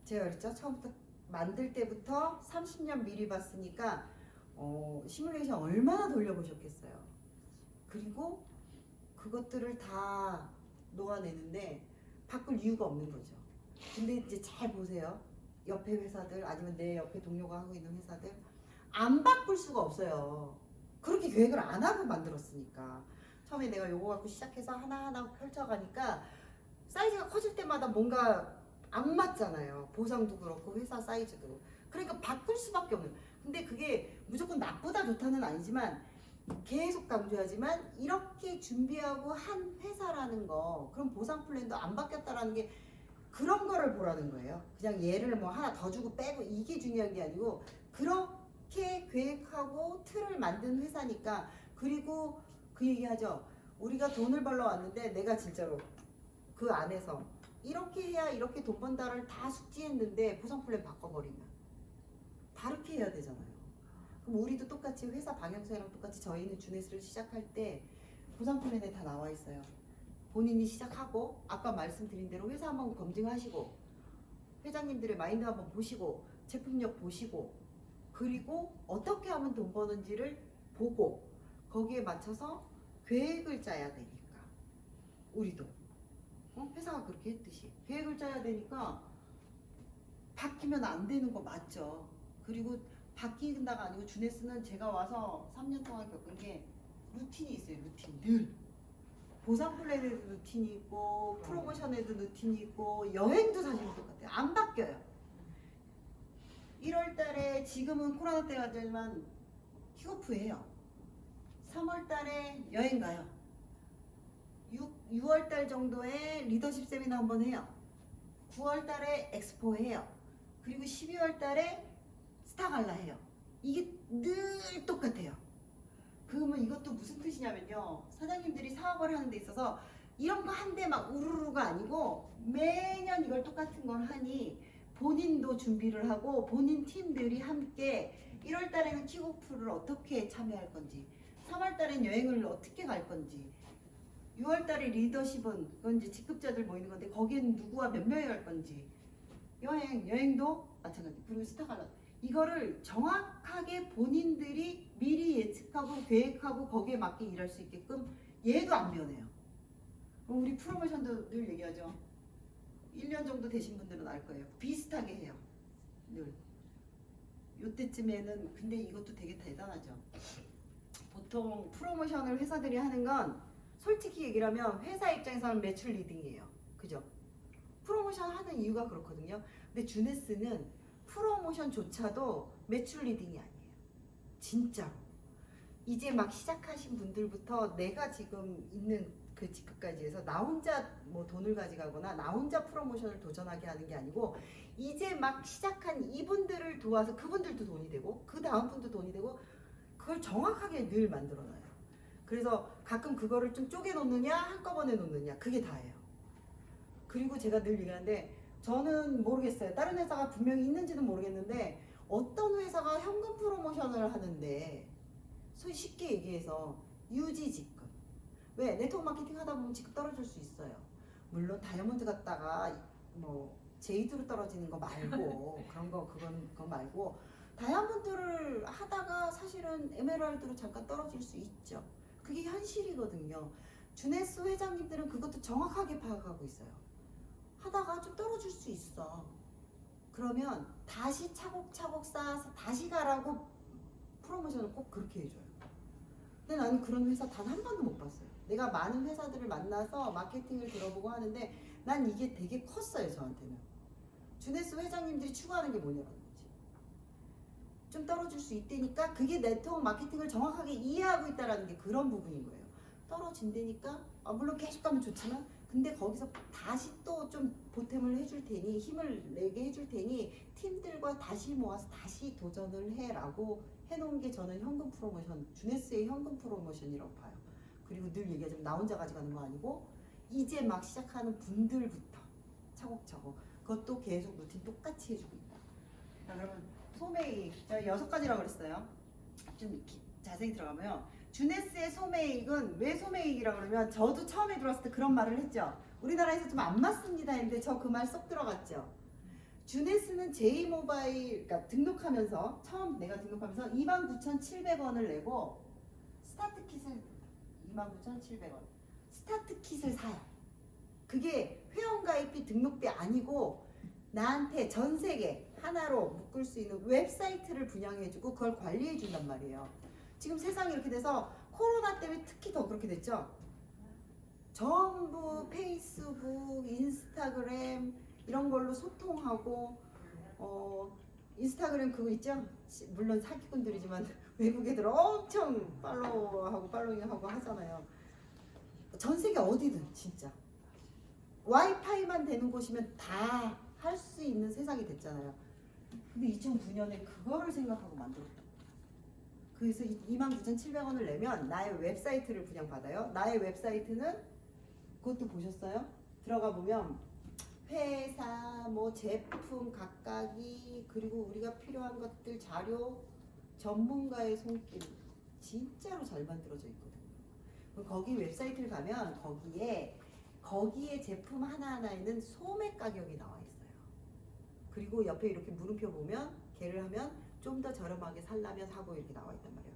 제가 그랬죠? 처음부터 만들 때부터 30년 미리 봤으니까 시뮬레이션 얼마나 돌려보셨겠어요. 그리고 그것들을 다 녹아내는데 바꿀 이유가 없는 거죠. 근데 이제 잘 보세요. 옆에 회사들 아니면 내 옆에 동료가 하고 있는 회사들 안 바꿀 수가 없어요. 그렇게 계획을 안 하고 만들었으니까. 처음에 내가 요거 갖고 시작해서 하나하나 펼쳐가니까 사이즈가 커질 때마다 뭔가 안 맞잖아요. 보상도 그렇고 회사 사이즈도. 그러니까 바꿀 수밖에 없는. 근데 그게 무조건 나쁘다 좋다는 아니지만 계속 강조하지만 이렇게 준비하고 한 회사라는 거, 그럼 보상 플랜도 안 바뀌었다라는 게 그런 거를 보라는 거예요. 그냥 얘를 뭐 하나 더 주고 빼고 이게 중요한 게 아니고 그렇게 계획하고 틀을 만든 회사니까. 그리고 그 얘기하죠. 우리가 돈을 벌러 왔는데 내가 진짜로 그 안에서 이렇게 해야 이렇게 돈 번다를 다 숙지했는데 보상 플랜 바꿔버리면 다르게 해야 되잖아요. 그럼 우리도 똑같이 회사 방향성이랑 똑같이 저희는 주네스를 시작할 때 보상 플랜에 다 나와 있어요. 본인이 시작하고 아까 말씀드린 대로 회사 한번 검증하시고 회장님들의 마인드 한번 보시고 제품력 보시고 그리고 어떻게 하면 돈 버는지를 보고 거기에 맞춰서 계획을 짜야 되니까 우리도 회사가 그렇게 했듯이 계획을 짜야 되니까 바뀌면 안 되는 거 맞죠. 그리고 바뀐다가 아니고 주네스는 제가 와서 3년 동안 겪은 게 루틴이 있어요. 루틴 늘 보상 플랜에도 루틴이 있고 프로모션에도 루틴이 있고 여행도 사실 똑같아요. 안 바뀌어요. 1월 달에 지금은 코로나 때가 되지만 킥오프해요. 3월 달에 여행 가요. 6월 달 정도에 리더십 세미나 한번 해요. 9월 달에 엑스포 해요. 그리고 12월 달에 스타 갈라 해요. 이게 늘 똑같아요. 그러면 이것도 무슨 뜻이냐면요. 사장님들이 사업을 하는 데 있어서 이런 거 한 대 막 우르르가 아니고 매년 이걸 똑같은 걸 하니 본인도 준비를 하고 본인 팀들이 함께 1월 달에는 킥오프를 어떻게 참여할 건지 3월 달엔 여행을 어떻게 갈 건지 6월 달에 리더십은 그건 이제 직급자들 모이는 건데 거기에는 누구와 몇 명이 갈 건지 여행도 마찬가지. 그리고 스타 갈라 이거를 정확하게 본인들이 미리 예측하고 계획하고 거기에 맞게 일할 수 있게끔 얘도 안 변해요. 우리 프로모션도 늘 얘기하죠. 1년 정도 되신 분들은 알 거예요. 비슷하게 해요. 늘. 요때쯤에는 근데 이것도 되게 대단하죠. 보통 프로모션을 회사들이 하는 건 솔직히 얘기를 하면 회사 입장에서는 매출 리딩이에요. 그죠? 프로모션 하는 이유가 그렇거든요. 근데 주네스는 프로모션조차도 매출 리딩이 아니에요. 진짜로. 이제 막 시작하신 분들부터 내가 지금 있는 그 직급까지 해서 나 혼자 뭐 돈을 가져가거나 나 혼자 프로모션을 도전하게 하는 게 아니고 이제 막 시작한 이분들을 도와서 그분들도 돈이 되고 그 다음 분도 돈이 되고 그걸 정확하게 늘 만들어놔요. 그래서 가끔 그거를 좀 쪼개 놓느냐 한꺼번에 놓느냐 그게 다예요. 그리고 제가 늘 얘기하는데 저는 모르겠어요. 다른 회사가 분명히 있는지는 모르겠는데 어떤 회사가 현금 프로모션을 하는데 쉽게 얘기해서 유지 직급. 왜? 네트워크 마케팅 하다 보면 직급 떨어질 수 있어요. 물론 다이아몬드 갔다가 뭐 제이드로 떨어지는 거 말고 그런 거 그거 말고 다이아몬드를 하다가 사실은 에메랄드로 잠깐 떨어질 수 있죠. 그게 현실이거든요. 주네스 회장님들은 그것도 정확하게 파악하고 있어요. 하다가 좀 떨어질 수 있어. 그러면 다시 차곡차곡 쌓아서 다시 가라고 프로모션을 꼭 그렇게 해줘요. 근데 나는 그런 회사 단 한 번도 못 봤어요. 내가 많은 회사들을 만나서 마케팅을 들어보고 하는데 난 이게 되게 컸어요. 저한테는. 주네스 회장님들이 추구하는 게 뭐냐는 거지. 좀 떨어질 수 있다니까 그게 네트워크 마케팅을 정확하게 이해하고 있다는 게 그런 부분인 거예요. 떨어진다니까 물론 계속 가면 좋지만 근데 거기서 다시 또 좀 보탬을 해줄 테니 힘을 내게 해줄 테니 팀들과 다시 모아서 다시 도전을 해라고 해놓은 게 저는 현금 프로모션 주네스의 현금 프로모션이라고 봐요. 그리고 늘 얘기하자면 나 혼자 가져가는 거 아니고 이제 막 시작하는 분들부터 차곡차곡 그것도 계속 루틴 똑같이 해주고 있다. 자, 그러면 소매이익 제가 6가지라고 그랬어요. 좀 자세히 들어가면 주네스의 소매이익은 왜 소매이익이라고 그러면 저도 처음에 들어왔을 때 그런 말을 했죠. 우리나라에서 좀 안 맞습니다 했는데 저 그 말 쏙 들어갔죠. 주네스는 제이모바일 그러니까 등록하면서 처음 내가 등록하면서 29,700원을 내고 스타트 킷을 29,700원 스타트 킷을 사요. 그게 회원가입비 등록비 아니고 나한테 전 세계 하나로 묶을 수 있는 웹사이트를 분양해주고 그걸 관리해준단 말이에요. 지금 세상이 이렇게 돼서 코로나 때문에 특히 더 그렇게 됐죠. 전부 페이스북, 인스타그램 이런 걸로 소통하고 인스타그램 그거 있죠? 물론 사기꾼들이지만 외국 애들 엄청 팔로우하고 팔로잉하고 하잖아요. 전 세계 어디든 진짜 와이파이만 되는 곳이면 다 할 수 있는 세상이 됐잖아요. 근데 2009년에 그거를 생각하고 만들었다. 그래서 29,700원을 내면 나의 웹사이트를 분양받아요. 나의 웹사이트는 그것도 보셨어요? 들어가 보면 회사, 뭐 제품 각각이 그리고 우리가 필요한 것들 자료 전문가의 손길 진짜로 잘 만들어져 있거든요. 거기 웹사이트를 가면 거기에 제품 하나하나에는 소매 가격이 나와 있어요. 그리고 옆에 이렇게 물음표 보면 걔를 하면 좀 더 저렴하게 살라면 하고 이렇게 나와 있단 말이에요.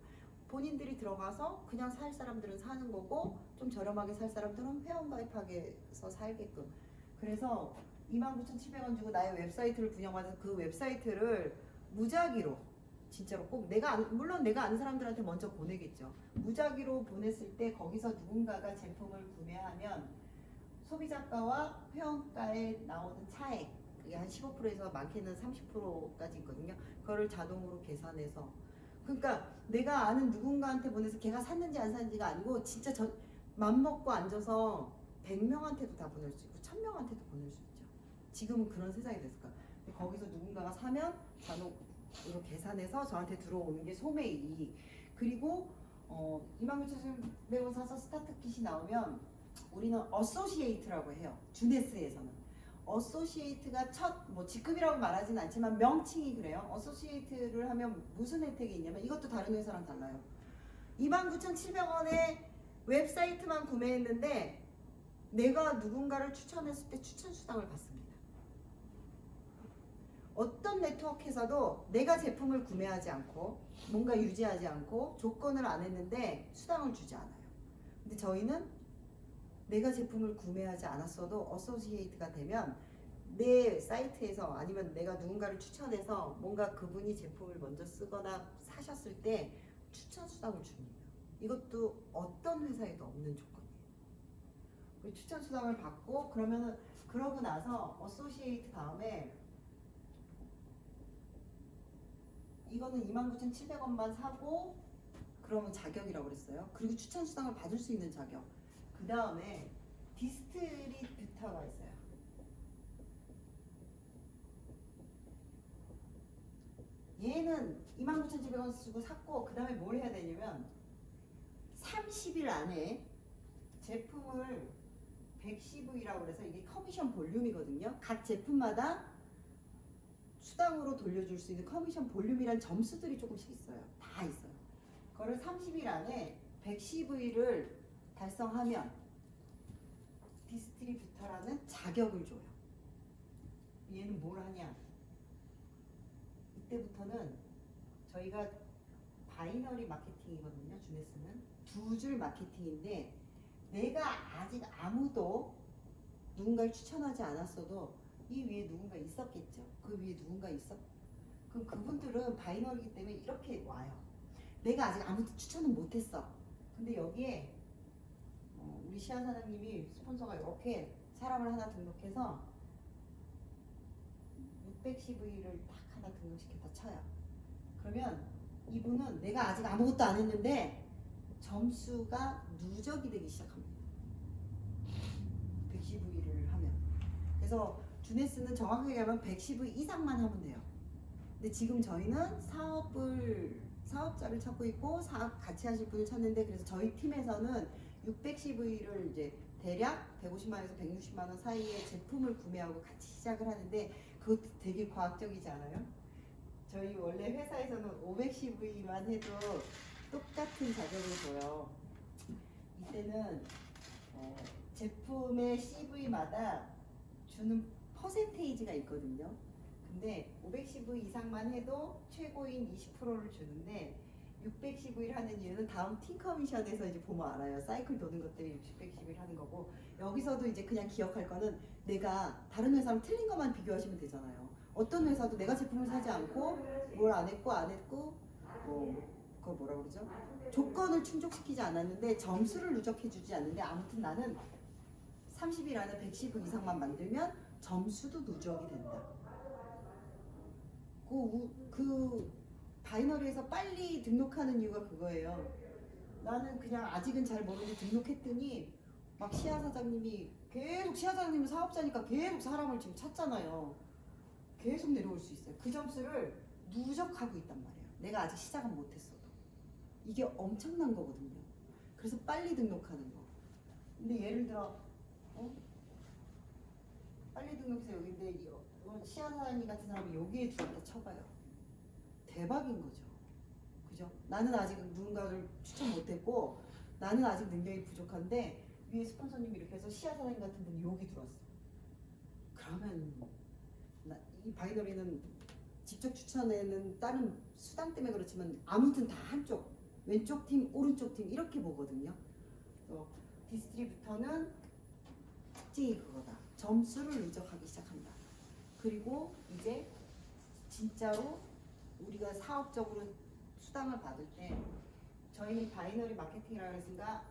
본인들이 들어가서 그냥 살 사람들은 사는 거고 좀 저렴하게 살 사람들은 회원가입하게서 살게끔. 그래서 29,700원 주고 나의 웹사이트를 분양받아서 그 웹사이트를 무작위로 진짜로 꼭 물론 내가 아는 사람들한테 먼저 보내겠죠. 무작위로 보냈을 때 거기서 누군가가 제품을 구매하면 소비자가와 회원가에 나오는 차액 그게 한 15%에서 많게는 30%까지 있거든요. 그거를 자동으로 계산해서 그러니까 내가 아는 누군가한테 보내서 걔가 샀는지 안 샀는지가 아니고 진짜 맘먹고 앉아서 100명한테도 다 보낼 수 있고 1000명한테도 보낼 수 있죠. 지금은 그런 세상이 됐을까. 거기서 누군가가 사면 자동으로 계산해서 저한테 들어오는 게 소매 이익. 그리고 26,700원 사서 스타트 킷이 나오면 우리는 어소시에이트라고 해요. 주네스에서는. 어소시에이트가 뭐 직급이라고 말하지는 않지만 명칭이 그래요. 어소시에이트를 하면 무슨 혜택이 있냐면 이것도 다른 회사랑 달라요. 29,700원에 웹사이트만 구매했는데 내가 누군가를 추천했을 때 추천 수당을 받습니다. 어떤 네트워크에서도 내가 제품을 구매하지 않고 뭔가 유지하지 않고 조건을 안 했는데 수당을 주지 않아요. 근데 저희는 내가 제품을 구매하지 않았어도 어소시에이트가 되면 내 사이트에서 아니면 내가 누군가를 추천해서 뭔가 그분이 제품을 먼저 쓰거나 사셨을 때 추천 수당을 줍니다. 이것도 어떤 회사에도 없는 조건이에요. 추천 수당을 받고 그러고 나서 어소시에이트 다음에 이거는 29,700원만 사고 그러면 자격이라고 그랬어요. 그리고 추천 수당을 받을 수 있는 자격. 그 다음에 디스트리뷰터가 있어요. 얘는 29,700원 쓰고 샀고 그 다음에 뭘 해야 되냐면 30일 안에 제품을 110V라고 그래서 이게 커미션 볼륨이거든요. 각 제품마다 수당으로 돌려줄 수 있는 커미션 볼륨이란 점수들이 조금씩 있어요. 다 있어요. 그거를 30일 안에 110V를 달성하면 디스트리뷰터라는 자격을 줘요. 얘는 뭘 하냐? 이때부터는 저희가 바이너리 마케팅이거든요. 주네스는 두 줄 마케팅인데 내가 아직 아무도 누군가를 추천하지 않았어도 이 위에 누군가 있었겠죠. 그 위에 누군가 그럼 그분들은 바이너리이기 때문에 이렇게 와요. 내가 아직 아무도 추천은 못했어. 근데 여기에 우리 시아 사장님이 스폰서가 이렇게 사람을 하나 등록해서 610V를 딱 하나 등록시켰다 쳐요. 그러면 이분은 내가 아직 아무것도 안 했는데 점수가 누적이 되기 시작합니다. 110V를 하면. 그래서 주네스는 정확하게 하면 110V 이상만 하면 돼요. 근데 지금 저희는 사업자를 찾고 있고 사업 같이 하실 분을 찾는데 그래서 저희 팀에서는 610V를 이제 대략 150만원에서 160만원 사이의 제품을 구매하고 같이 시작을 하는데 그것도 되게 과학적이지 않아요? 저희 원래 회사에서는 510V만 해도 똑같은 자격을 줘요. 이때는 제품의 CV마다 주는 퍼센테이지가 있거든요. 근데 510V 이상만 해도 최고인 20%를 주는데 610V를 하는 이유는 다음 팀 커미션에서 이제 보면 알아요. 사이클 도는 것들이 610V를 하는 거고 여기서도 이제 그냥 기억할 거는 내가 다른 회사랑 틀린 것만 비교하시면 되잖아요. 어떤 회사도 내가 제품을 사지 않고 뭘 안 했고 그거 뭐라 그러죠? 조건을 충족시키지 않았는데 점수를 누적해주지 않는데 아무튼 나는 30일 안에 110분 이상만 만들면 점수도 누적이 된다. 그 바이너리에서 빨리 등록하는 이유가 그거예요. 나는 그냥 아직은 잘 모르는데 등록했더니 막 시야 사장님이 계속 시야 사장님은 사업자니까 계속 사람을 지금 찾잖아요. 계속 내려올 수 있어요. 그 점수를 누적하고 있단 말이에요. 내가 아직 시작은 못했어도. 이게 엄청난 거거든요. 그래서 빨리 등록하는 거. 근데 예를 들어 빨리 등록해서 여기인데 시야 사장님 같은 사람이 여기에 들어왔다 쳐봐요. 대박인 거죠. 그죠? 나는 아직 누군가를 추천 못했고 나는 아직 능력이 부족한데 위에 스폰서님이 이렇게 해서 시야 사장님 같은 분이 여기 들어왔어. 그러면 이 바이너리는 직접 추천에는 다른 수단 때문에 그렇지만 아무튼 다 한쪽 왼쪽 팀 오른쪽 팀 이렇게 보거든요. 디스트리뷰터는 특징이 그거다. 점수를 누적하기 시작한다. 그리고 이제 진짜로 우리가 사업적으로 수당을 받을 때 저희는 바이너리 마케팅이라고 했으니까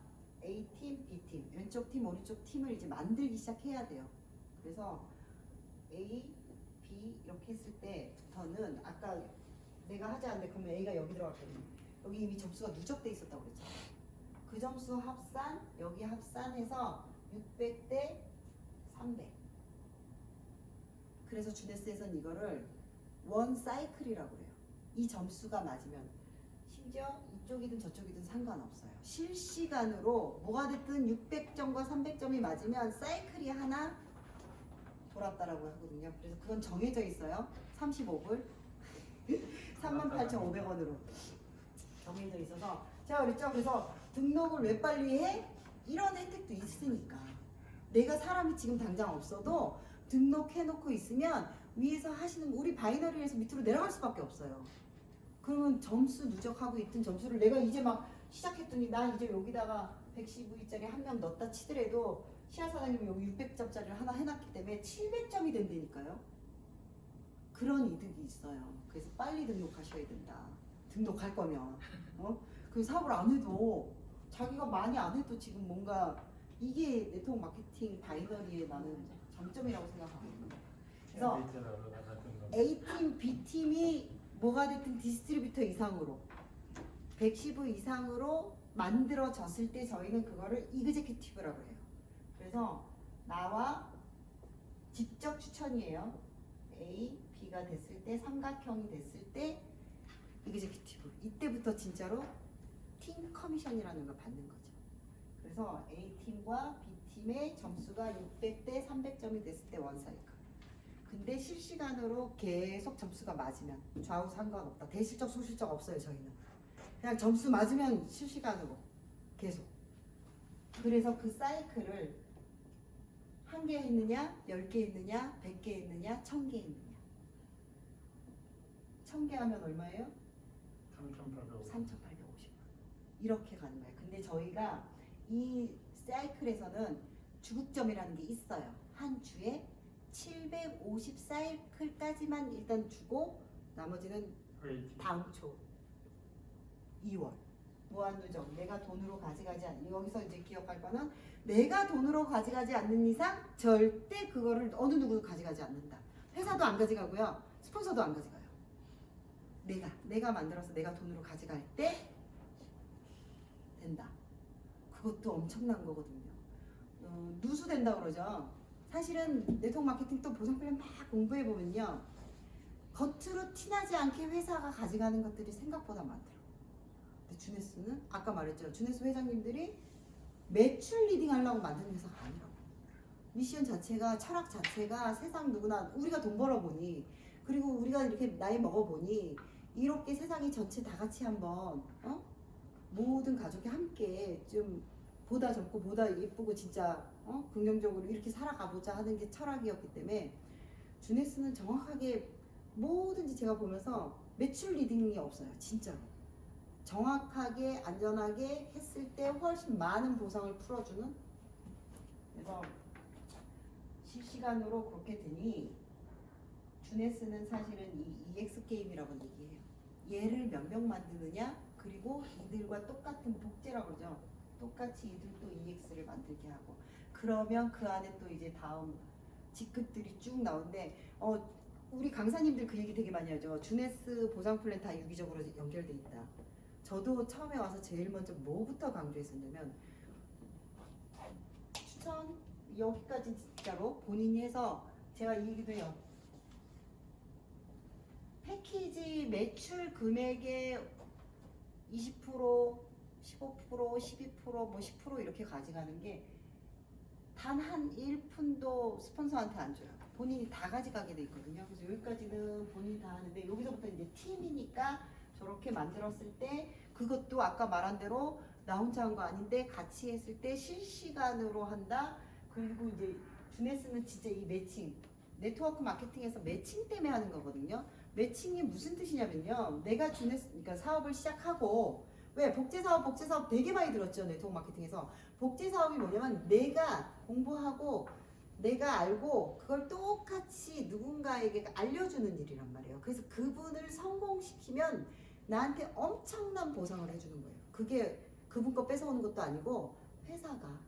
A팀, B팀, 왼쪽 팀, 오른쪽 팀을 이제 만들기 시작해야 돼요. 그래서 A, B 이렇게 했을 때부터는 아까 내가 하지 않는데 그러면 A가 여기 들어갔거든요. 여기 이미 점수가 누적돼 있었다고 그랬죠. 그 점수 합산, 여기 합산해서 600대 300. 그래서 주네스에서는 이거를 원 사이클이라고 그래요. 이 점수가 맞으면 심지어 이쪽이든 저쪽이든 상관없어요. 실시간으로 뭐가 됐든 600점과 300점이 맞으면 사이클이 하나 돌았다라고 하거든요. 그래서 그건 정해져 있어요. 35불 38,500원으로 정해져 있어서 제가 그랬죠. 그래서 등록을 왜 빨리 해? 이런 혜택도 있으니까. 내가 사람이 지금 당장 없어도 등록해놓고 있으면 위에서 하시는 우리 바이너리에서 밑으로 내려갈 수밖에 없어요. 그러면 점수 누적하고 있던 점수를 내가 이제 막 시작했더니 나 이제 여기다가 115위짜리 한 명 넣었다 치더라도 시야 사장님이 여기 600점짜리를 하나 해놨기 때문에 700점이 된다니까요. 그런 이득이 있어요. 그래서 빨리 등록하셔야 된다. 등록할 거면 그 사업을 안 해도 자기가 많이 안 해도 지금 뭔가 이게 네트워크 마케팅 바이너리의 나는 장점이라고 생각하거든요. 그래서 A팀, B팀이 뭐가 됐든 디스트리뷰터 이상으로 115 이상으로 만들어졌을 때 저희는 그거를 이그제큐티브라고 해요. 그래서 나와 직접 추천이에요. A, B가 됐을 때 삼각형이 됐을 때 이그제큐티브. 이때부터 진짜로 팀 커미션이라는 걸 받는 거죠. 그래서 A팀과 B팀의 점수가 600대 300점이 됐을 때 원사이클. 근데 실시간으로 계속 점수가 맞으면 좌우 상관없다. 대실적 소실적 없어요. 저희는 그냥 점수 맞으면 실시간으로 계속. 그래서 그 사이클을 1개 했느냐 10개 했느냐 100개 했느냐 1000개 했느냐. 1000개 하면 얼마예요? 3,850원. 이렇게 가는 거예요. 근데 저희가 이 사이클에서는 주국점이라는 게 있어요. 한 주에 750 사이클까지만 일단 주고 나머지는 다음 초 2월 무한누적. 내가 돈으로 가져가지 않는, 여기서 이제 기억할 거는 내가 돈으로 가져가지 않는 이상 절대 그거를 어느 누구도 가져가지 않는다. 회사도 안 가져가고요. 스폰서도 안 가져가요. 내가 만들어서 내가 돈으로 가져갈 때 된다. 그것도 엄청난 거거든요. 누수된다 그러죠. 사실은 네트워크 마케팅 또 보상 플랜 막 공부해 보면요, 겉으로 티나지 않게 회사가 가져가는 것들이 생각보다 많더라고요. 근데 주네스는 아까 말했죠. 주네스 회장님들이 매출 리딩 하려고 만든 회사가 아니라고. 미션 자체가, 철학 자체가 세상 누구나 우리가 돈 벌어보니, 그리고 우리가 이렇게 나이 먹어보니 이렇게 세상이 전체 다 같이 한번 모든 가족이 함께 좀 보다 젊고 보다 예쁘고 진짜 긍정적으로 이렇게 살아가보자 하는 게 철학이었기 때문에 주네스는 정확하게 뭐든지 제가 보면서 매출 리딩이 없어요. 진짜로. 정확하게 안전하게 했을 때 훨씬 많은 보상을 풀어주는. 그래서 실시간으로 그렇게 되니 주네스는 사실은 이 EX 게임이라고 얘기해요. 얘를 몇 명 만드느냐, 그리고 이들과 똑같은 복제라고 그러죠. 똑같이 이들도 EX를 만들게 하고, 그러면 그 안에 또 이제 다음 직급들이 쭉 나오는데, 우리 강사님들 그 얘기 되게 많이 하죠. 주네스 보상 플랜 다 유기적으로 연결돼 있다. 저도 처음에 와서 제일 먼저 뭐부터 강조했었냐면, 추천 여기까지 진짜로 본인이 해서, 제가 이 얘기도 해요. 패키지 매출 금액의 20%, 15%, 12%, 뭐 10% 이렇게 가져가는 게 단 한 1푼도 스폰서한테 안 줘요. 본인이 다 가져가게 돼 있거든요. 그래서 여기까지는 본인이 다 하는데, 여기서부터 이제 팀이니까 저렇게 만들었을 때, 그것도 아까 말한 대로 나 혼자 한 거 아닌데 같이 했을 때 실시간으로 한다. 그리고 이제 주네스는 진짜 이 매칭, 네트워크 마케팅에서 매칭 때문에 하는 거거든요. 매칭이 무슨 뜻이냐면요. 내가 주네스, 그러니까 사업을 시작하고, 왜 복제 사업 되게 많이 들었죠. 네트워크 마케팅에서. 복제 사업이 뭐냐면 내가 공부하고 내가 알고 그걸 똑같이 누군가에게 알려주는 일이란 말이에요. 그래서 그분을 성공시키면 나한테 엄청난 보상을 해주는 거예요. 그게 그분 거 뺏어오는 것도 아니고 회사가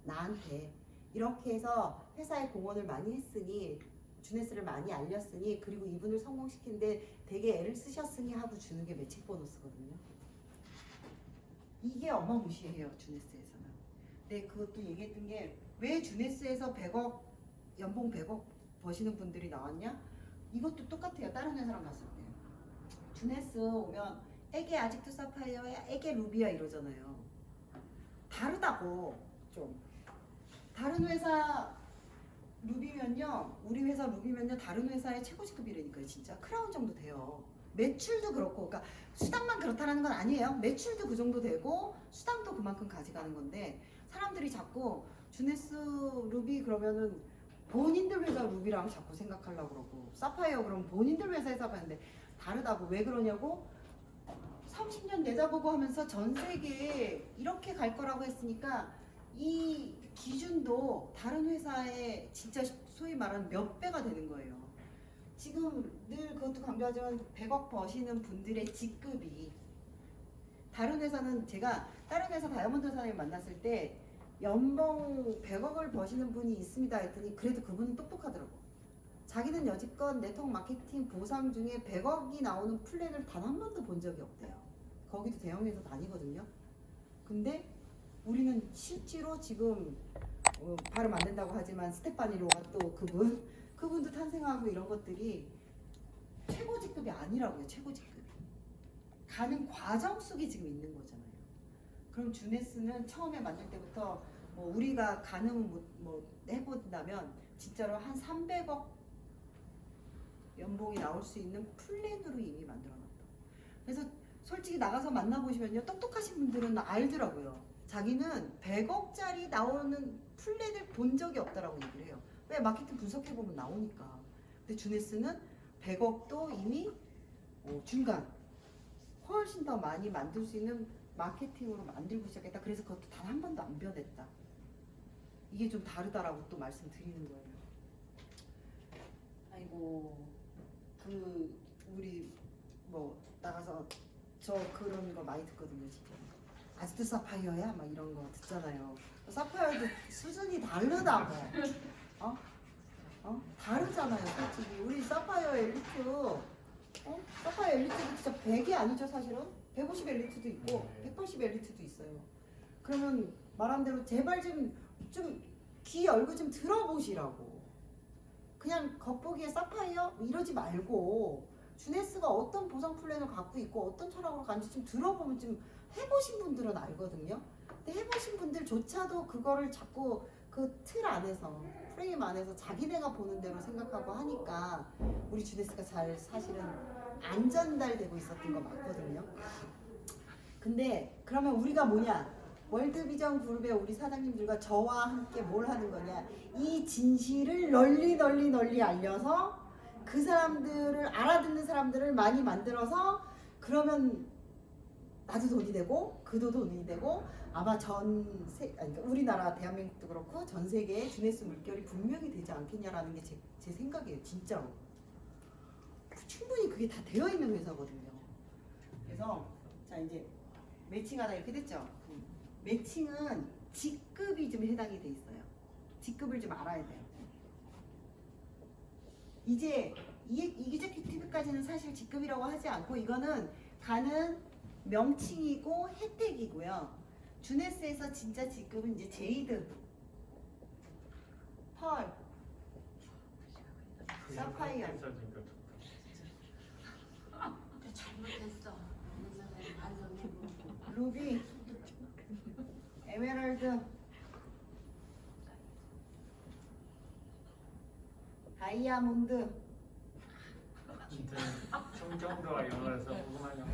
나한테 이렇게 해서 회사에 공헌을 많이 했으니, 주네스를 많이 알렸으니, 그리고 이분을 성공시키는데 되게 애를 쓰셨으니 하고 주는 게 매칭 보너스거든요. 이게 어마무시해요, 주네스에서는. 근데 그것도 얘기했던 게, 왜 주네스에서 100억 연봉 100억 버시는 분들이 나왔냐? 이것도 똑같아요. 다른 회사랑 갔을 때. 주네스 오면 에게 아직도 사파이어야, 에게 루비야 이러잖아요. 다르다고 좀. 다른 회사 루비면요, 우리 회사 루비면요 다른 회사의 최고 직급이라니까요. 진짜 크라운 정도 돼요. 매출도 그렇고, 그러니까 수당만 그렇다는 건 아니에요. 매출도 그 정도 되고 수당도 그만큼 가져가는 건데, 사람들이 자꾸 주네스 루비 그러면은 본인들 회사 루비랑 자꾸 생각하려고 그러고, 사파이어 그러면 본인들 회사에서 하는데 다르다고. 왜 그러냐고? 30년 내다보고 하면서 전 세계에 이렇게 갈 거라고 했으니까 이 기준도 다른 회사에 진짜 소위 말하는 몇 배가 되는 거예요. 지금 늘 그것도 강조하지만 100억 버시는 분들의 직급이, 다른 회사는, 제가 다른 회사 다이아몬드 사장님 만났을 때 연봉 100억을 버시는 분이 있습니다 했더니, 그래도 그분은 똑똑하더라고. 자기는 여지껏 네트워크 마케팅 보상 중에 100억이 나오는 플랜을 단 한 번도 본 적이 없대요. 거기도 대형 회사 다니거든요. 근데 우리는 실제로 지금 발음 안 된다고 하지만 스테파니로가 또 그분도 탄생하고 이런 것들이 최고 직급이 아니라고요. 최고 직급이 가는 과정 속에 지금 있는 거잖아요. 그럼 주네스는 처음에 만들 때부터 뭐 우리가 가늠 뭐 해본다면 진짜로 한 300억 연봉이 나올 수 있는 플랜으로 이미 만들어놨다. 그래서 솔직히 나가서 만나보시면요, 똑똑하신 분들은 알더라고요. 자기는 100억짜리 나오는 플랜을 본 적이 없다라고 얘기를 해요. 왜? 마케팅 분석해보면 나오니까. 근데 주네스는 100억도 이미 중간 훨씬 더 많이 만들 수 있는 마케팅으로 만들고 시작했다. 그래서 그것도 단 한 번도 안 변했다. 이게 좀 다르다라고 또 말씀드리는 거예요. 아이고, 우리 뭐 나가서 저 그런 거 많이 듣거든요. 진짜 아직도 사파이어야? 막 이런 거 듣잖아요. 사파이어도 수준이 다르다고. 다르잖아요. 솔직히 우리 사파이어 엘리트, 사파이어 엘리트도 진짜 100이 아니죠. 사실은 150 엘리트도 있고 180 엘리트도 있어요. 그러면 말한 대로 제발 좀 귀 열고 좀 들어보시라고. 그냥 겉보기에 사파이어 이러지 말고, 주네스가 어떤 보상 플랜을 갖고 있고 어떤 철학으로 가는지 좀 들어보면, 좀 해보신 분들은 알거든요. 근데 해보신 분들조차도 그거를 자꾸 그 틀 안에서, 프레임 안에서 자기네가 보는 대로 생각하고 하니까 우리 주네스가 잘 사실은 안 전달되고 있었던 거 맞거든요. 근데 그러면 우리가 뭐냐? 월드비전 그룹의 우리 사장님들과 저와 함께 뭘 하는 거냐? 이 진실을 널리 알려서 그 사람들을, 알아듣는 사람들을 많이 만들어서, 그러면 나도 돈이 되고 그도 돈이 되고, 아마 그러니까 우리나라 대한민국도 그렇고 전 세계에 주네스 물결이 분명히 되지 않겠냐라는 게 제 생각이에요. 진짜로. 충분히 그게 다 되어 있는 회사거든요. 그래서 자 이제 매칭하다 이렇게 됐죠. 매칭은 직급이 좀 해당이 돼 있어요. 직급을 좀 알아야 돼요. 이제 이기제큐티브까지는 사실 직급이라고 하지 않고 이거는 가는 명칭이고 혜택이고요. 주네스에서 진짜 직급은 이제 제이드, 펄, 사파이어. 해서니까 좋다. 잘못했어. 은선생님 반성해보고. 루비, 에메랄드, 다이아몬드, 진짜 충청도와 영어에서 궁금하냐?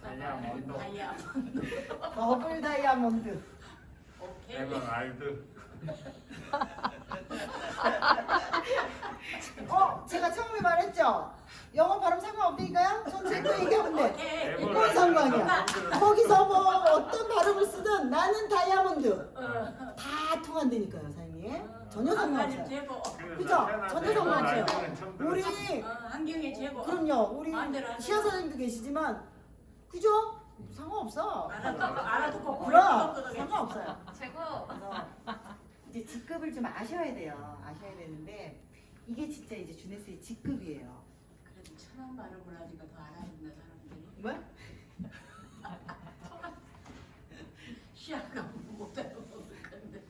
다이아몬드, 다이아몬드. 더블 다이아몬드. 오케이. 에메랄드. 제가 처음에 말했죠? 영어 발음 상관없다니까요? 전 제 거 얘기하면 돼. 오케이. 뭔 상관이야? 거기서 뭐 어떤 발음을 쓰든 나는 다이아몬드. 다 통한다니까요, 사장님. 전혀 상관없어요. 제보. 그죠? 전혀 상관없어요. 우리 한경의 제보. 그럼요. 우리 마음대로 하세요. 시어 사장님도 계시지만 그죠? 상관없어. 알아듣고 그럼 고개 상관없어요. 최고. 그래서 이제 직급을 좀 아셔야 돼요. 아셔야 되는데 이게 진짜 이제 주네스의 직급이에요. 그래도 천안 발음을 하니까 더 알아듣는 사람들이. 뭐? 시아가 못 알아보는 건데.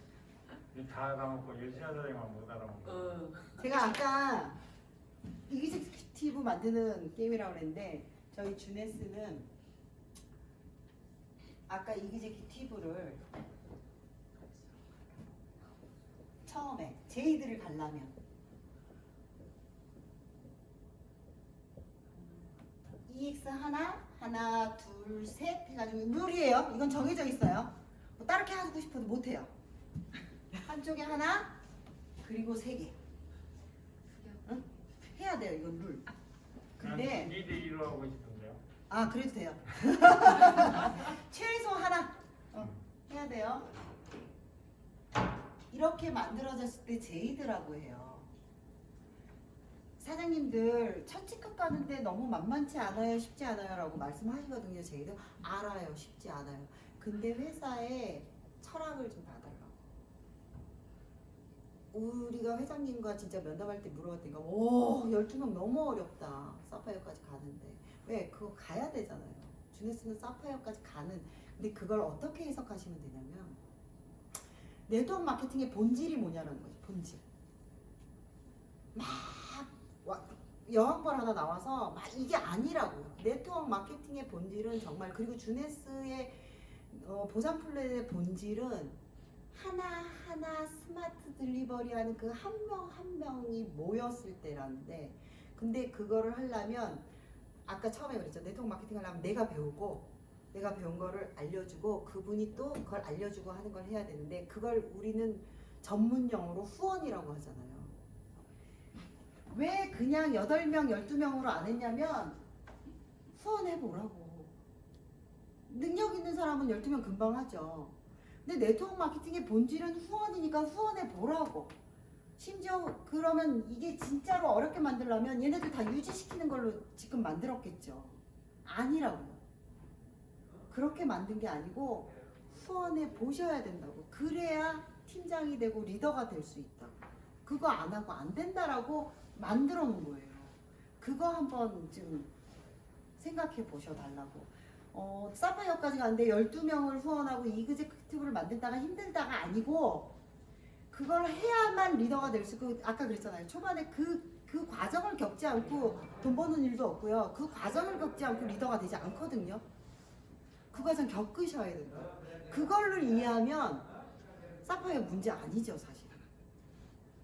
다 알아먹고 예시하다니만 못 알아먹고. 제가 아까 이기젝티브 만드는 게임이라고 그랬는데 저희 주네스는 아까 이기젝티브를 처음에 제이드를 가려면 EX 하나 둘 셋 해가지고 룰이에요. 이건 정해져 있어요. 뭐 다르게 하고 싶어도 못해요. 한쪽에 하나 그리고 세 개. 응? 해야 돼요. 이건 룰. 근데 2대 1로 하고 싶은데요. 아 그래도 돼요. 최소 하나 해야 돼요. 이렇게 만들어졌을 때 제이드라고 해요. 사장님들 첫 직급 가는데 너무 만만치 않아요, 쉽지 않아요 라고 말씀하시거든요. 제이드 알아요, 쉽지 않아요. 근데 회사의 철학을 좀 봐달라고. 우리가 회장님과 진짜 면담할 때 물어봤더니 오 12명 너무 어렵다. 사파이어까지 가는데 왜? 그거 가야 되잖아요. 주네스는 사파이어까지 가는. 근데 그걸 어떻게 해석하시면 되냐면 네트워크 마케팅의 본질이 뭐냐는 거죠. 본질. 막 여왕벌 하나 나와서 막 이게 아니라고요. 네트워크 마케팅의 본질은 정말 그리고 주네스의 보상 플랜의 본질은 하나하나 스마트 딜리버리하는 그 한 명 한 명이 모였을 때라는데 근데 그거를 하려면 아까 처음에 그랬죠. 네트워크 마케팅 하려면 내가 배우고 내가 배운 거를 알려주고 그분이 또 그걸 알려주고 하는 걸 해야 되는데 그걸 우리는 전문 용어로 후원이라고 하잖아요. 왜 그냥 8명, 12명으로 안 했냐면 후원해보라고. 능력 있는 사람은 12명 금방 하죠. 근데 네트워크 마케팅의 본질은 후원이니까 후원해보라고. 심지어 그러면 이게 진짜로 어렵게 만들려면 얘네들 다 유지시키는 걸로 지금 만들었겠죠. 아니라고요. 그렇게 만든 게 아니고 후원해 보셔야 된다고. 그래야 팀장이 되고 리더가 될 수 있다고. 그거 안 하고 안 된다라고 만들어 놓은 거예요. 그거 한번 좀 생각해 보셔 달라고. 사파이어까지 가는데 12명을 후원하고 이그제큐티브를 만든다가 힘들다가 아니고 그걸 해야만 리더가 될 수 있고 아까 그랬잖아요. 초반에 그 과정을 겪지 않고 돈 버는 일도 없고요. 그 과정을 겪지 않고 리더가 되지 않거든요. 그 과정 겪으셔야 된다. 그걸로 이해하면 사파이어 문제 아니죠 사실.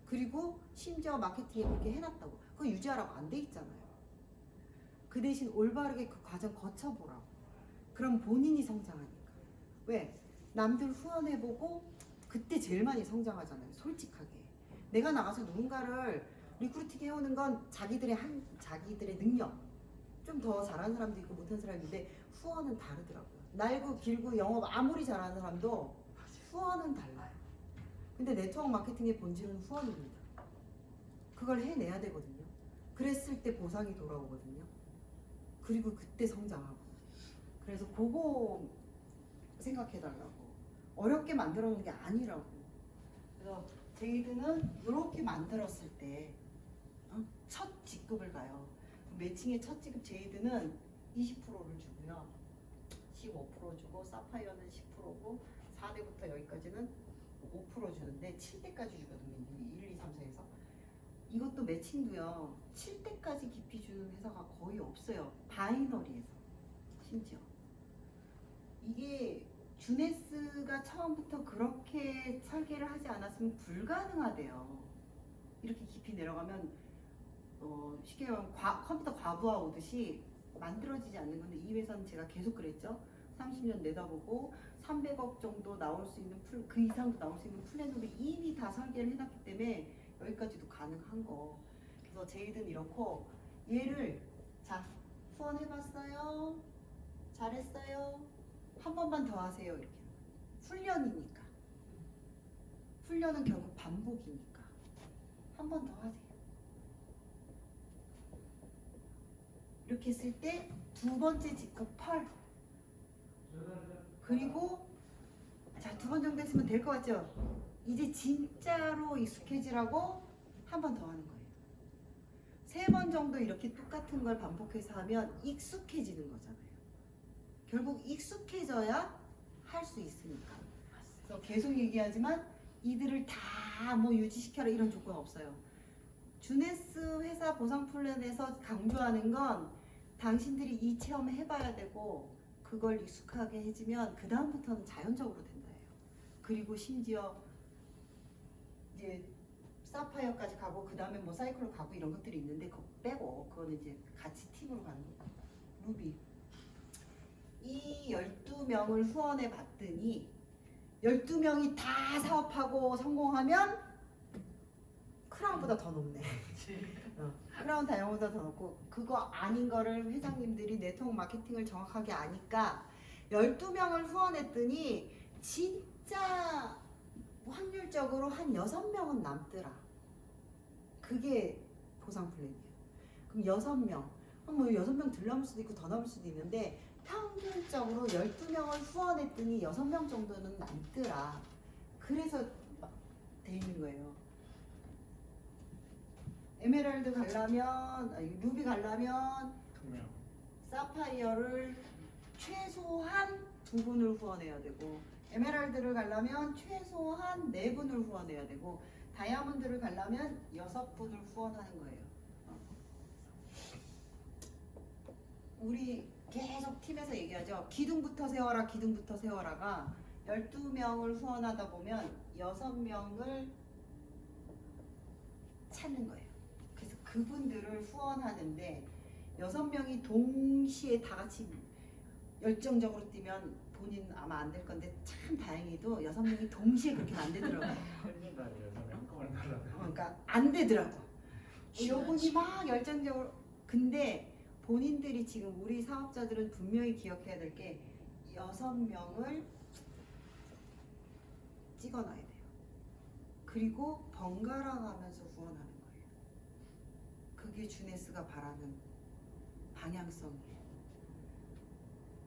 그리고 심지어 마케팅에 그렇게 해놨다고. 그거 유지하라고 안 돼 있잖아요. 그 대신 올바르게 그 과정 거쳐보라고. 그럼 본인이 성장하니까. 왜? 남들 후원해보고 그때 제일 많이 성장하잖아요. 솔직하게. 내가 나가서 누군가를 리크루팅 해오는 건 자기들의 능력. 좀 더 잘하는 사람도 있고 못하는 사람도 있는데 후원은 다르더라고요. 날고 길고 영업 아무리 잘하는 사람도 후원은 달라요. 근데 네트워크 마케팅의 본질은 후원입니다. 그걸 해내야 되거든요. 그랬을 때 보상이 돌아오거든요. 그리고 그때 성장하고. 그래서 그거 생각해달라고. 어렵게 만들어 놓은 게 아니라고. 그래서 제이드는 이렇게 만들었을 때 첫 직급을 가요. 매칭의 첫 직급 제이드는 20%를 주고요. 15% 주고 사파이어는 10%고 4대부터 여기까지는 5% 주는데 7대까지 주거든요. 1, 2, 3, 4에서. 이것도 매칭도요. 7대까지 깊이 주는 회사가 거의 없어요. 바이너리에서. 심지어. 이게 주네스가 처음부터 그렇게 설계를 하지 않았으면 불가능하대요. 이렇게 깊이 내려가면 쉽게 말하면 컴퓨터 과부하 오듯이 만들어지지 않는 건데 이 회사는 제가 계속 그랬죠. 30년 내다보고 300억 정도 나올 수 있는 그 이상도 나올 수 있는 플랜으로 이미 다 설계를 해놨기 때문에 여기까지도 가능한 거. 그래서 제이든 이렇고 얘를 자 후원해봤어요. 잘했어요. 한 번만 더 하세요. 이렇게 훈련이니까. 훈련은 결국 반복이니까 한 번 더 하세요. 이렇게 했을 때 두 번째 직급 펄. 그리고 자, 2번 정도 했으면 될 것 같죠? 이제 진짜로 익숙해지라고 한 번 더 하는 거예요. 3번 정도 이렇게 똑같은 걸 반복해서 하면 익숙해지는 거잖아요. 결국 익숙해져야 할 수 있으니까. 그래서 계속 얘기하지만 이들을 다 뭐 유지시켜라 이런 조건 없어요. 주네스 회사 보상 플랜에서 강조하는 건 당신들이 이 체험을 해봐야 되고 그걸 익숙하게 해지면 그 다음부터는 자연적으로 된다예요. 그리고 심지어 이제 사파이어까지 가고 그 다음에 뭐 사이클로 가고 이런 것들이 있는데 그거 빼고 그거는 이제 같이 팀으로 가는 거예요. 루비. 이 12명을 후원해 봤더니 12명이 다 사업하고 성공하면 크라운보다 더 높네. 크라운 다이아몬드보다 더 높고 그거 아닌 거를 회장님들이 네트워크 마케팅을 정확하게 아니까 12명을 후원했더니 진짜 확률적으로 한 6명은 남더라. 그게 보상 플랜이에요. 그럼 6명, 뭐 6명 덜 남을 수도 있고 더 남을 수도 있는데 평균적으로 12명을 후원했더니 6명 정도는 남더라. 그래서 돼 있는 거예요. 에메랄드 가려면, 루비 가려면 2명. 사파이어를 최소한 2분을 후원해야 되고 에메랄드를 가려면 최소한 4분을 후원해야 되고 다이아몬드를 가려면 6분을 후원하는 거예요. 우리 계속 팀에서 얘기하죠. 기둥부터 세워라, 기둥부터 세워라가 12명을 후원하다 보면 6명을 찾는 거예요. 그래서 그분들을 후원하는데 6명이 동시에 다 같이 열정적으로 뛰면 본인 아마 안 될 건데 참 다행히도 6명이 동시에 그렇게 안 되더라고요. 헬리다 여섯 한꺼번에 날라가. 그러니까 안 되더라고. 요분이 막 열정적으로. 근데 본인들이 지금 우리 사업자들은 분명히 기억해야 될 게 6명을 찍어놔야 돼요. 그리고 번갈아 가면서 후원하는 거예요. 그게 주네스가 바라는 방향성이에요.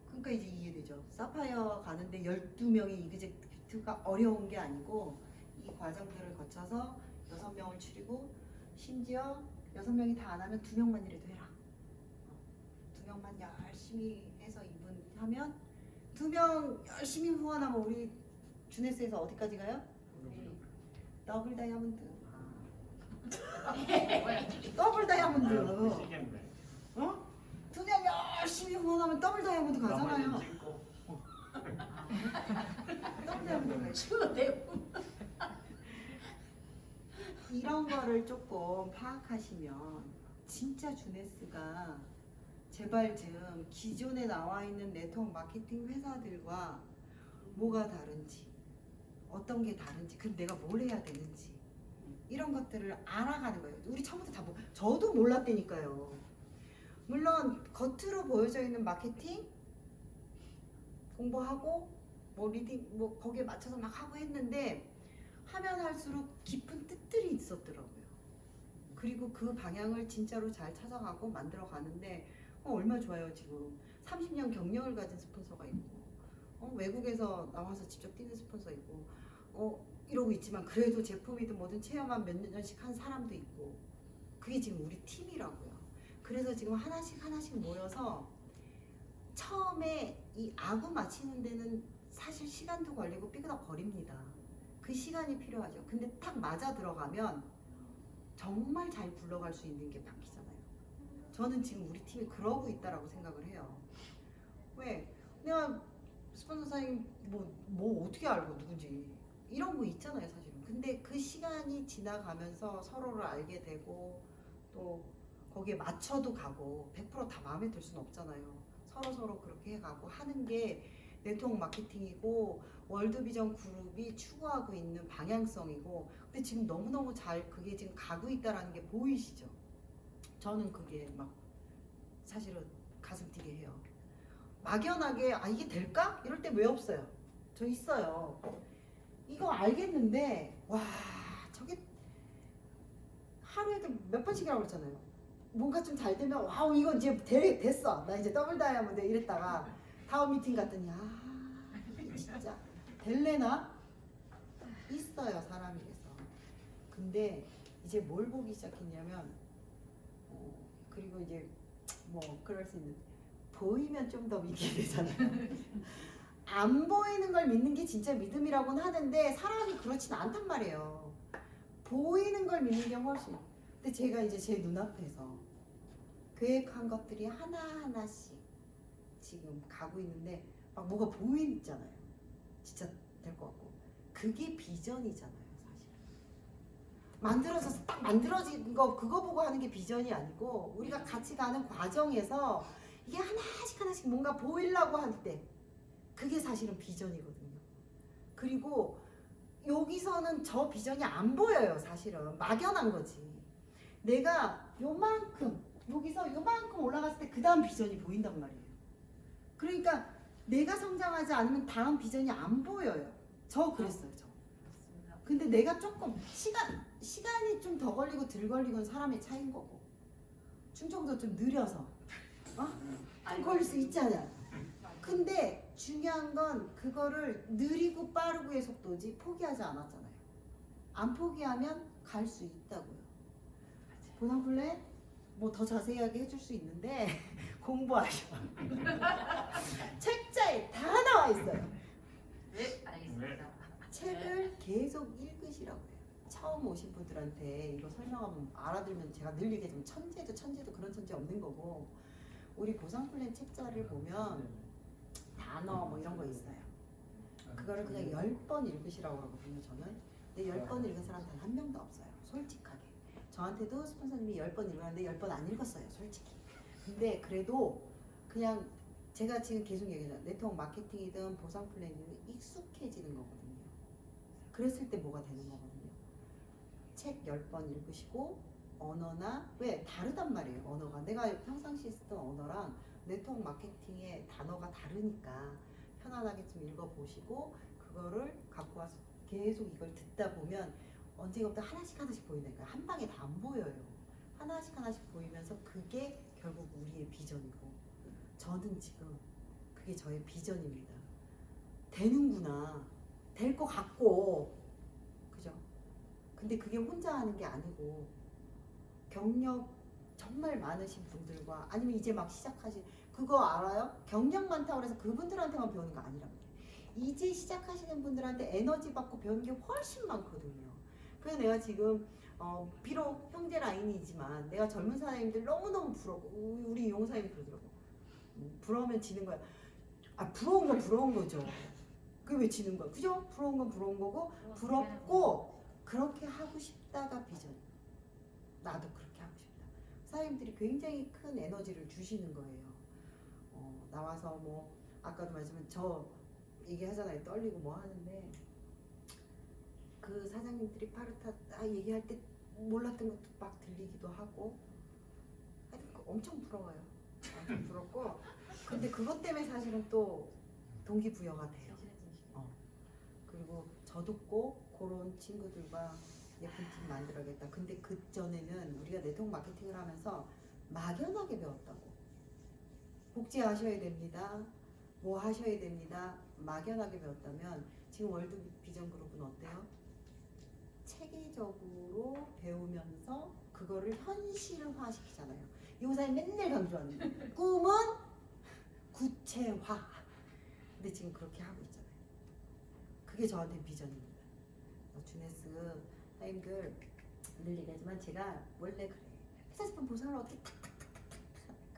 그러니까 이제 이해되죠. 사파이어 가는데 12명이 이그젝티브가 어려운 게 아니고 이 과정들을 거쳐서 6명을 추리고 심지어 6명이 다 안 하면 2명만이라도 해라. 2명만 열심히 해서 이분 하면 2명 열심히 후원하면 우리 주네스에서 어디까지 가요? 더블 다이아몬드. 더블 다이아몬드. 미치겠네. 어? 2명 열심히 후원하면 더블 다이아몬드 가잖아요. 나머지 찍고. 더블 다이아몬드 가요. 이런 거를 조금 파악하시면 진짜 주네스가 제발 좀 기존에 나와 있는 네트워크 마케팅 회사들과 뭐가 다른지 어떤 게 다른지 그럼 내가 뭘 해야 되는지 이런 것들을 알아가는 거예요. 우리 처음부터 다 저도 몰랐다니까요. 물론 겉으로 보여져 있는 마케팅 공부하고 뭐 리딩 뭐 거기에 맞춰서 막 하고 했는데 하면 할수록 깊은 뜻들이 있었더라고요. 그리고 그 방향을 진짜로 잘 찾아가고 만들어 가는데 얼마나 좋아요. 지금 30년 경력을 가진 스폰서가 있고 외국에서 나와서 직접 뛰는 스폰서 있고 이러고 있지만 그래도 제품이든 뭐든 체험한 몇 년씩 한 사람도 있고 그게 지금 우리 팀이라고요. 그래서 지금 하나씩 모여서 처음에 이 아구 맞히는 데는 사실 시간도 걸리고 삐그덕거립니다. 그 시간이 필요하죠. 근데 딱 맞아 들어가면 정말 잘 굴러갈 수 있는 게 바뀌잖아요. 저는 지금 우리 팀이 그러고 있다라고 생각을 해요. 왜? 내가 스폰서 사장님 뭐 어떻게 알고 누군지 이런 거 있잖아요, 사실은. 근데 그 시간이 지나가면서 서로를 알게 되고 또 거기에 맞춰도 가고 100%다 마음에 들 수는 없잖아요. 서로 그렇게 해가고 하는 게 네트워크 마케팅이고 월드비전 그룹이 추구하고 있는 방향성이고 근데 지금 너무너무 잘 그게 지금 가고 있다라는 게 보이시죠? 저는 그게 막 사실은 가슴 뛰게 해요. 막연하게 이게 될까? 이럴 때 왜 없어요? 저 있어요. 이거 알겠는데 와 저게 하루에도 몇 번씩이라고 그랬잖아요. 뭔가 좀 잘 되면 와우 이거 이제 됐어. 나 이제 더블 다이아몬드 이랬다가 다음 미팅 갔더니 진짜 될래나? 있어요 사람이라서. 근데 이제 뭘 보기 시작했냐면 그리고 이제 뭐 그럴 수 있는 보이면 좀 더 믿게 되잖아요. 안 보이는 걸 믿는 게 진짜 믿음이라고는 하는데 사람이 그렇지는 않단 말이에요. 보이는 걸 믿는 게 훨씬. 근데 제가 이제 제 눈앞에서 계획한 것들이 하나하나씩 지금 가고 있는데 막 뭐가 보이잖아요. 진짜 될 것 같고. 그게 비전이잖아요, 사실. 만들어져서 딱 만들어진 거 그거 보고 하는 게 비전이 아니고 우리가 같이 가는 과정에서 이게 하나씩 뭔가 보이려고 할 때 그게 사실은 비전이거든요. 그리고 여기서는 저 비전이 안 보여요, 사실은. 막연한 거지. 내가 요만큼 여기서 요만큼 올라갔을 때 그 다음 비전이 보인단 말이에요. 그러니까 내가 성장하지 않으면 다음 비전이 안 보여요. 저 그랬어요, 저. 근데 내가 조금 시간이 좀 더 걸리고 덜 걸리고는 사람의 차이인 거고 충청도 좀 느려서 좀 걸릴 수 있잖아요. 근데 중요한 건 그거를 느리고 빠르고의 속도지 포기하지 않았잖아요. 안 포기하면 갈 수 있다고요. 보나플레 뭐 더 자세하게 해줄 수 있는데 공부하셔. 책자에 다 나와 있어요. 네, 알겠습니다. 책을 계속 읽으시라고 해요. 처음 오신 분들한테 이거 설명하면 알아들으면 제가 늘 얘기하지만 천재도 그런 천재 없는 거고 우리 보상 플랜 책자를 보면 단어 뭐 이런 거 있어요. 그거를 그냥 10번 읽으시라고 그러거든요, 저는. 근데 10번 읽은 사람 단 한 명도 없어요, 솔직하게. 저한테도 스폰서님이 10번 읽었는데 10번 안 읽었어요, 솔직히. 근데 그래도 그냥 제가 지금 계속 얘기하잖아요. 네트워크 마케팅이든 보상 플랜이든 익숙해지는 거거든요. 그랬을 때 뭐가 되는 거거든요. 책 10번 읽으시고 언어나 왜 다르단 말이에요, 언어가. 내가 평상시에 쓰던 언어랑 네트워크 마케팅의 단어가 다르니까 편안하게 좀 읽어보시고 그거를 갖고 와서 계속 이걸 듣다 보면 언젠가부터 하나씩 보인다니까요. 한 방에 다 안 보여요. 하나씩 보이면서 그게 결국 우리의 비전이고 저는 지금 그게 저의 비전입니다. 되는구나. 될 것 같고 그죠? 근데 그게 혼자 하는 게 아니고 경력 정말 많으신 분들과 아니면 이제 막 시작하신 그거 알아요? 경력 많다고 해서 그분들한테만 배우는 거 아니랍니다. 이제 시작하시는 분들한테 에너지 받고 배우는 게 훨씬 많거든요. 그래서 내가 지금 비록 형제 라인이지만 내가 젊은 사장님들 너무너무 부럽고 우리 용사님 그러더라고. 부러우면 지는 거야. 부러운 건 부러운 거죠. 그게 왜 지는 거야? 그죠? 부러운 건 부러운 거고 부럽고 그렇게 하고 싶다가 비전. 나도 그렇게 하고 싶다. 사장님들이 굉장히 큰 에너지를 주시는 거예요. 나와서 뭐 아까도 말씀한 저 얘기하잖아요. 떨리고 뭐 하는데 그 사장님들이 파르타 얘기할 때 몰랐던 것도 막 들리기도 하고 하여튼 엄청 부러워요. 엄청 부럽고 근데 그것 때문에 사실은 또 동기부여가 돼요. 그리고 저도 꼭 그런 친구들과 예쁜 팀 만들어야겠다. 근데 그 전에는 우리가 네트워크 마케팅을 하면서 막연하게 배웠다고. 복지하셔야 됩니다. 뭐 하셔야 됩니다. 막연하게 배웠다면 지금 월드 비전 그룹은 어때요? 체계적으로 배우면서 그거를 현실화시키잖아요. 요사님 맨날 강조하는 거. 꿈은 구체화. 근데 지금 그렇게 하고 있잖아요. 그게 저한테 비전입니다. 주네스 사님들 늘 얘기하지만 제가 원래 그래. 회사 제품 보상을 어떻게 탁탁탁탁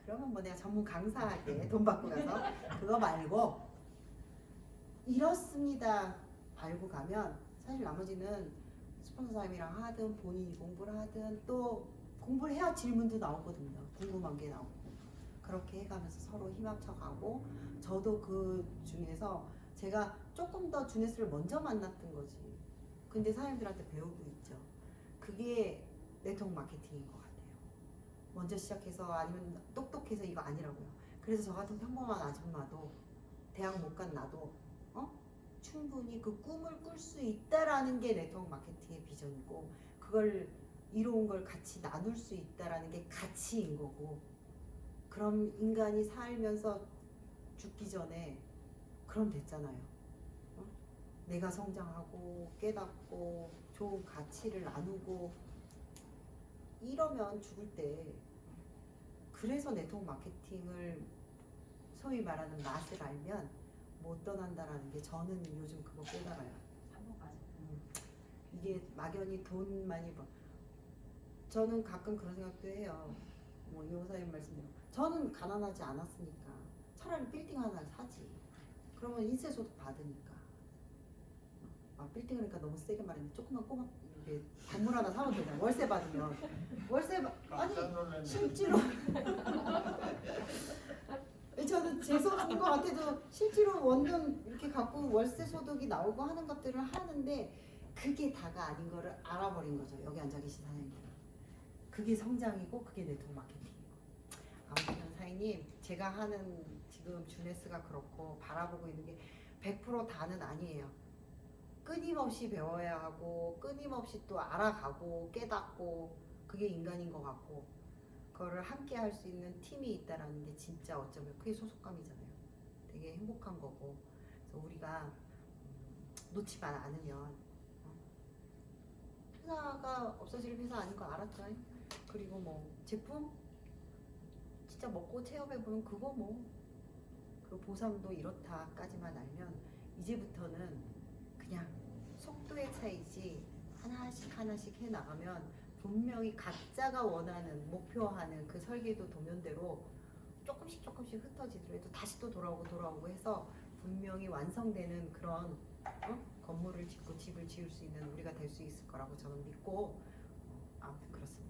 그러면 뭐 내가 전문 강사하게 돈 받고 가서 그거 말고 이렇습니다 알고 가면 사실 나머지는 스폰서님이랑 하든 본인이 공부를 하든 또 공부를 해야 질문도 나오거든요. 궁금한 게 나오고 그렇게 해가면서 서로 힘합쳐가고 저도 그 중에서 제가 조금 더 주네스를 먼저 만났던 거지. 근데 사람들한테 배우고 있죠. 그게 네트워크 마케팅인 것 같아요. 먼저 시작해서 아니면 똑똑해서 이거 아니라고요. 그래서 저 같은 평범한 아줌마도 대학 못 간 나도 충분히 그 꿈을 꿀 수 있다라는 게 네트워크 마케팅의 비전이고 그걸 이로운 걸 같이 나눌 수 있다라는 게 가치인 거고 그럼 인간이 살면서 죽기 전에 그럼 됐잖아요. 내가 성장하고 깨닫고 좋은 가치를 나누고 이러면 죽을 때 그래서 네트워크 마케팅을 소위 말하는 맛을 알면 못 떠난다라는 게 저는 요즘 그거 깨달아요. 이게 막연히 돈 많이 벌. 저는 가끔 그런 생각도 해요. 뭐 이호사님 말씀대로 저는 가난하지 않았으니까 차라리 빌딩 하나를 사지. 그러면 인세소득 받으니까. 아 빌딩 그러니까 너무 세게 말했는데 조금만 꼬막 이렇게 건물 하나 사면 되잖아. 월세 받으면 아니 깜짝 놀랐네. 실제로 저는 제 소득인 것 같아도 실제로 원룸 이렇게 갖고 월세 소득이 나오고 하는 것들을 하는데 그게 다가 아닌 거를 알아버린 거죠. 여기 앉아 계신 사장님들은. 그게 성장이고 그게 네트워크 마케팅이고. 아무튼 사장님 제가 하는 지금 주네스가 그렇고 바라보고 있는 게 100% 다는 아니에요. 끊임없이 배워야 하고 끊임없이 또 알아가고 깨닫고 그게 인간인 것 같고 그거를 함께 할 수 있는 팀이 있다라는 게 진짜 어쩌면 그게 소속감이잖아요. 되게 행복한 거고 그래서 우리가 놓치만 않으면 회사가 없어질 회사 아닌 거 알았죠. 그리고 뭐 제품 진짜 먹고 체험해보면 그거 뭐 그 보상도 이렇다까지만 알면 이제부터는 그냥 속도의 차이지 하나씩 하나씩 해나가면 분명히 각자가 원하는 목표하는 그 설계도 도면대로 조금씩 흩어지더라도 다시 또 돌아오고 해서 분명히 완성되는 그런 건물을 짓고 집을 지을 수 있는 우리가 될 수 있을 거라고 저는 믿고 아무튼 그렇습니다.